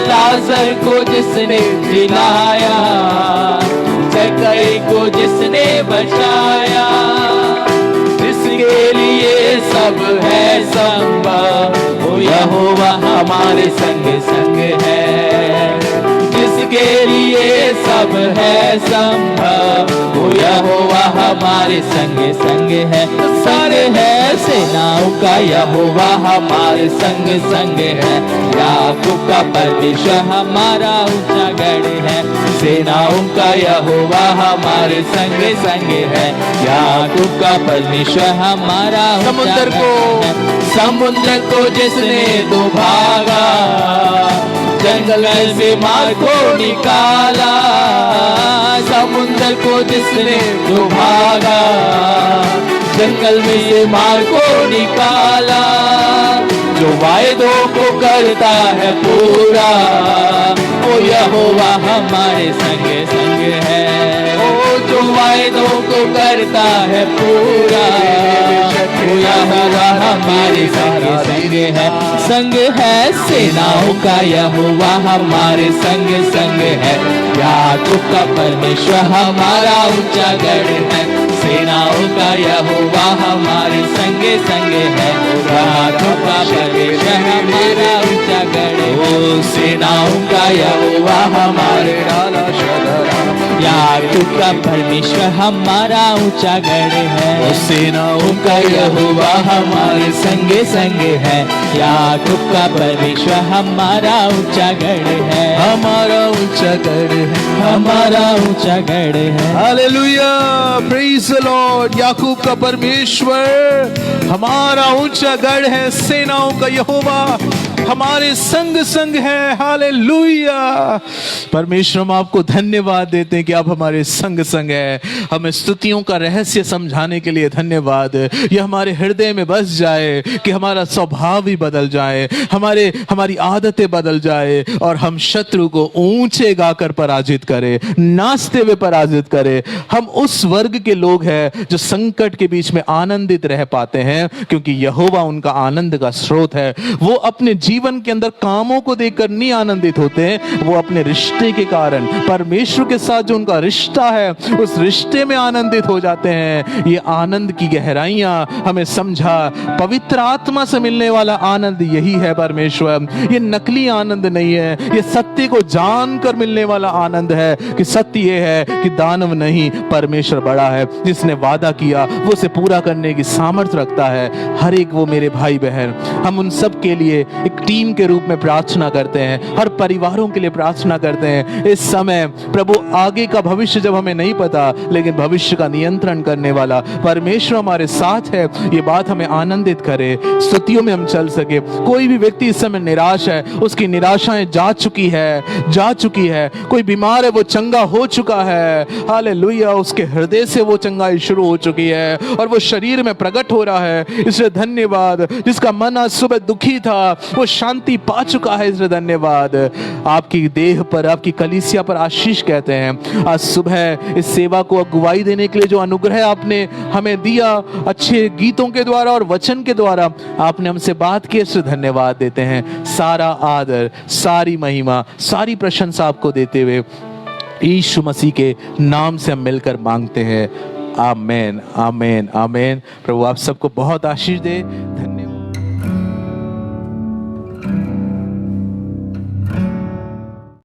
लाजर को जिसने जिलाया, जक्कई को जिसने बचाया, जिसके लिए सब है संभव, वो यहोवा हमारे संग संग है। जिसके लिए सब है संभव, वो यहोवा हमारे संग संग है। संग है सेनाओं का यहोवा हमारे संग संग है। याकूब का परमेश्वर हमारा ऊंचा गढ़ है। सेनाओं का यहोवा हमारे संग संग है। याकूब का परमेश्वर हमारा समुद्र को, समुद्र को जिसने दुभागा, जंगल से मार को निकाला, समुद्र को जिसने दुभागा, जंगल में से मार को निकाला, जो वायदों को करता है पूरा, वो यहोवा हमारे संग संग है। ओ जो वायदों को करता है पूरा, वो यहोवा हमारे संग संग है। संग है सेनाओं का यहोवा हमारे संग संग है। याकूब का परमेश्वर हमारा ऊंचा गढ़ है। सेनाओं का यहोवा हमारे संग संग है। याकूब का परमेश्वर हमारा ऊंचा गढ़ है। सेनाओं का यहोवा हमारे याकूब का परमेश्वर हमारा ऊंचा गढ़ है। सेनाओं का यहोवा हमारे संग संग है। याकूब का परमेश्वर हमारा ऊंचा गढ़ है। हमारा ऊंचा गढ़ है, हमारा ऊंचा गढ़ है। Hallelujah, praise the Lord. याकूब का परमेश्वर हमारा ऊंचा गढ़ है। सेनाओं का यहोवा हमारे संग संग है। हालेलुया। परमेश्वर, हम आपको धन्यवाद देते हैं कि आप हमारे संग संग है। हमें स्तुतियों का रहस्य समझाने के लिए धन्यवाद। ये हमारे हृदय में बस जाए कि हमारा स्वभाव ही बदल जाए, हमारी आदतें बदल जाए और हम शत्रु को ऊंचे गाकर पराजित करें, नाचते हुए पराजित करें। हम उस वर्ग के लोग हैं जो संकट के बीच में आनंदित रह पाते हैं, क्योंकि यहोवा उनका आनंद का स्रोत है। वो अपने जीवन के अंदर कामों को देखकर नहीं आनंदित होते हैं, वो अपने रिश्ते के कारण, परमेश्वर के साथ जो उनका रिश्ता है, उस रिश्ते में आनंदित हो जाते हैं। ये आनंद की गहराइयां हमें समझा। पवित्र आत्मा से मिलने वाला आनंद यही है परमेश्वर। ये नकली आनंद नहीं है, ये सत्य को जानकर मिलने वाला आनंद है कि सत्य ये है कि दानव नहीं, परमेश्वर बड़ा है। जिसने वादा किया वो उसे पूरा करने की सामर्थ्य रखता है। हर एक वो मेरे भाई बहन, हम उन सब के लिए एक टीम के रूप में प्रार्थना करते हैं, हर परिवारों के लिए प्रार्थना करते हैं। इस समय प्रभु, आगे का भविष्य जब हमें नहीं पता, लेकिन भविष्य का नियंत्रण करने वाला परमेश्वर हमारे साथ है। ये बात हमें आनंदित करे, स्तुतियों में हम चल सके। कोई भी व्यक्ति इस समय निराश है, उसकी निराशाएं जा चुकी है। कोई बीमार है, वो चंगा हो चुका है। हालेलुया, उसके हृदय से वो चंगाई शुरू हो चुकी है और वो शरीर में प्रकट हो रहा है। इसलिए धन्यवाद। जिसका मन आज सुबह दुखी था, वो शांति पा चुका है। इसलिए धन्यवाद। आपकी देह पर, आपकी कलीसिया पर आशीष कहते हैं। आज सुबह इस सेवा को अगुवाई देने के लिए जो अनुग्रह आपने हमें दिया, अच्छे गीतों के द्वारा और वचन के द्वारा आपने हमसे बात की, इसलिए धन्यवाद देते हैं। सारा आदर, सारी महिमा, सारी प्रशंसा आपको देते हुए यीशु मसीह के नाम से हम मिलकर मांगते हैं। आमेन, आमेन, आमेन। प्रभु आप सबको बहुत आशीष दे।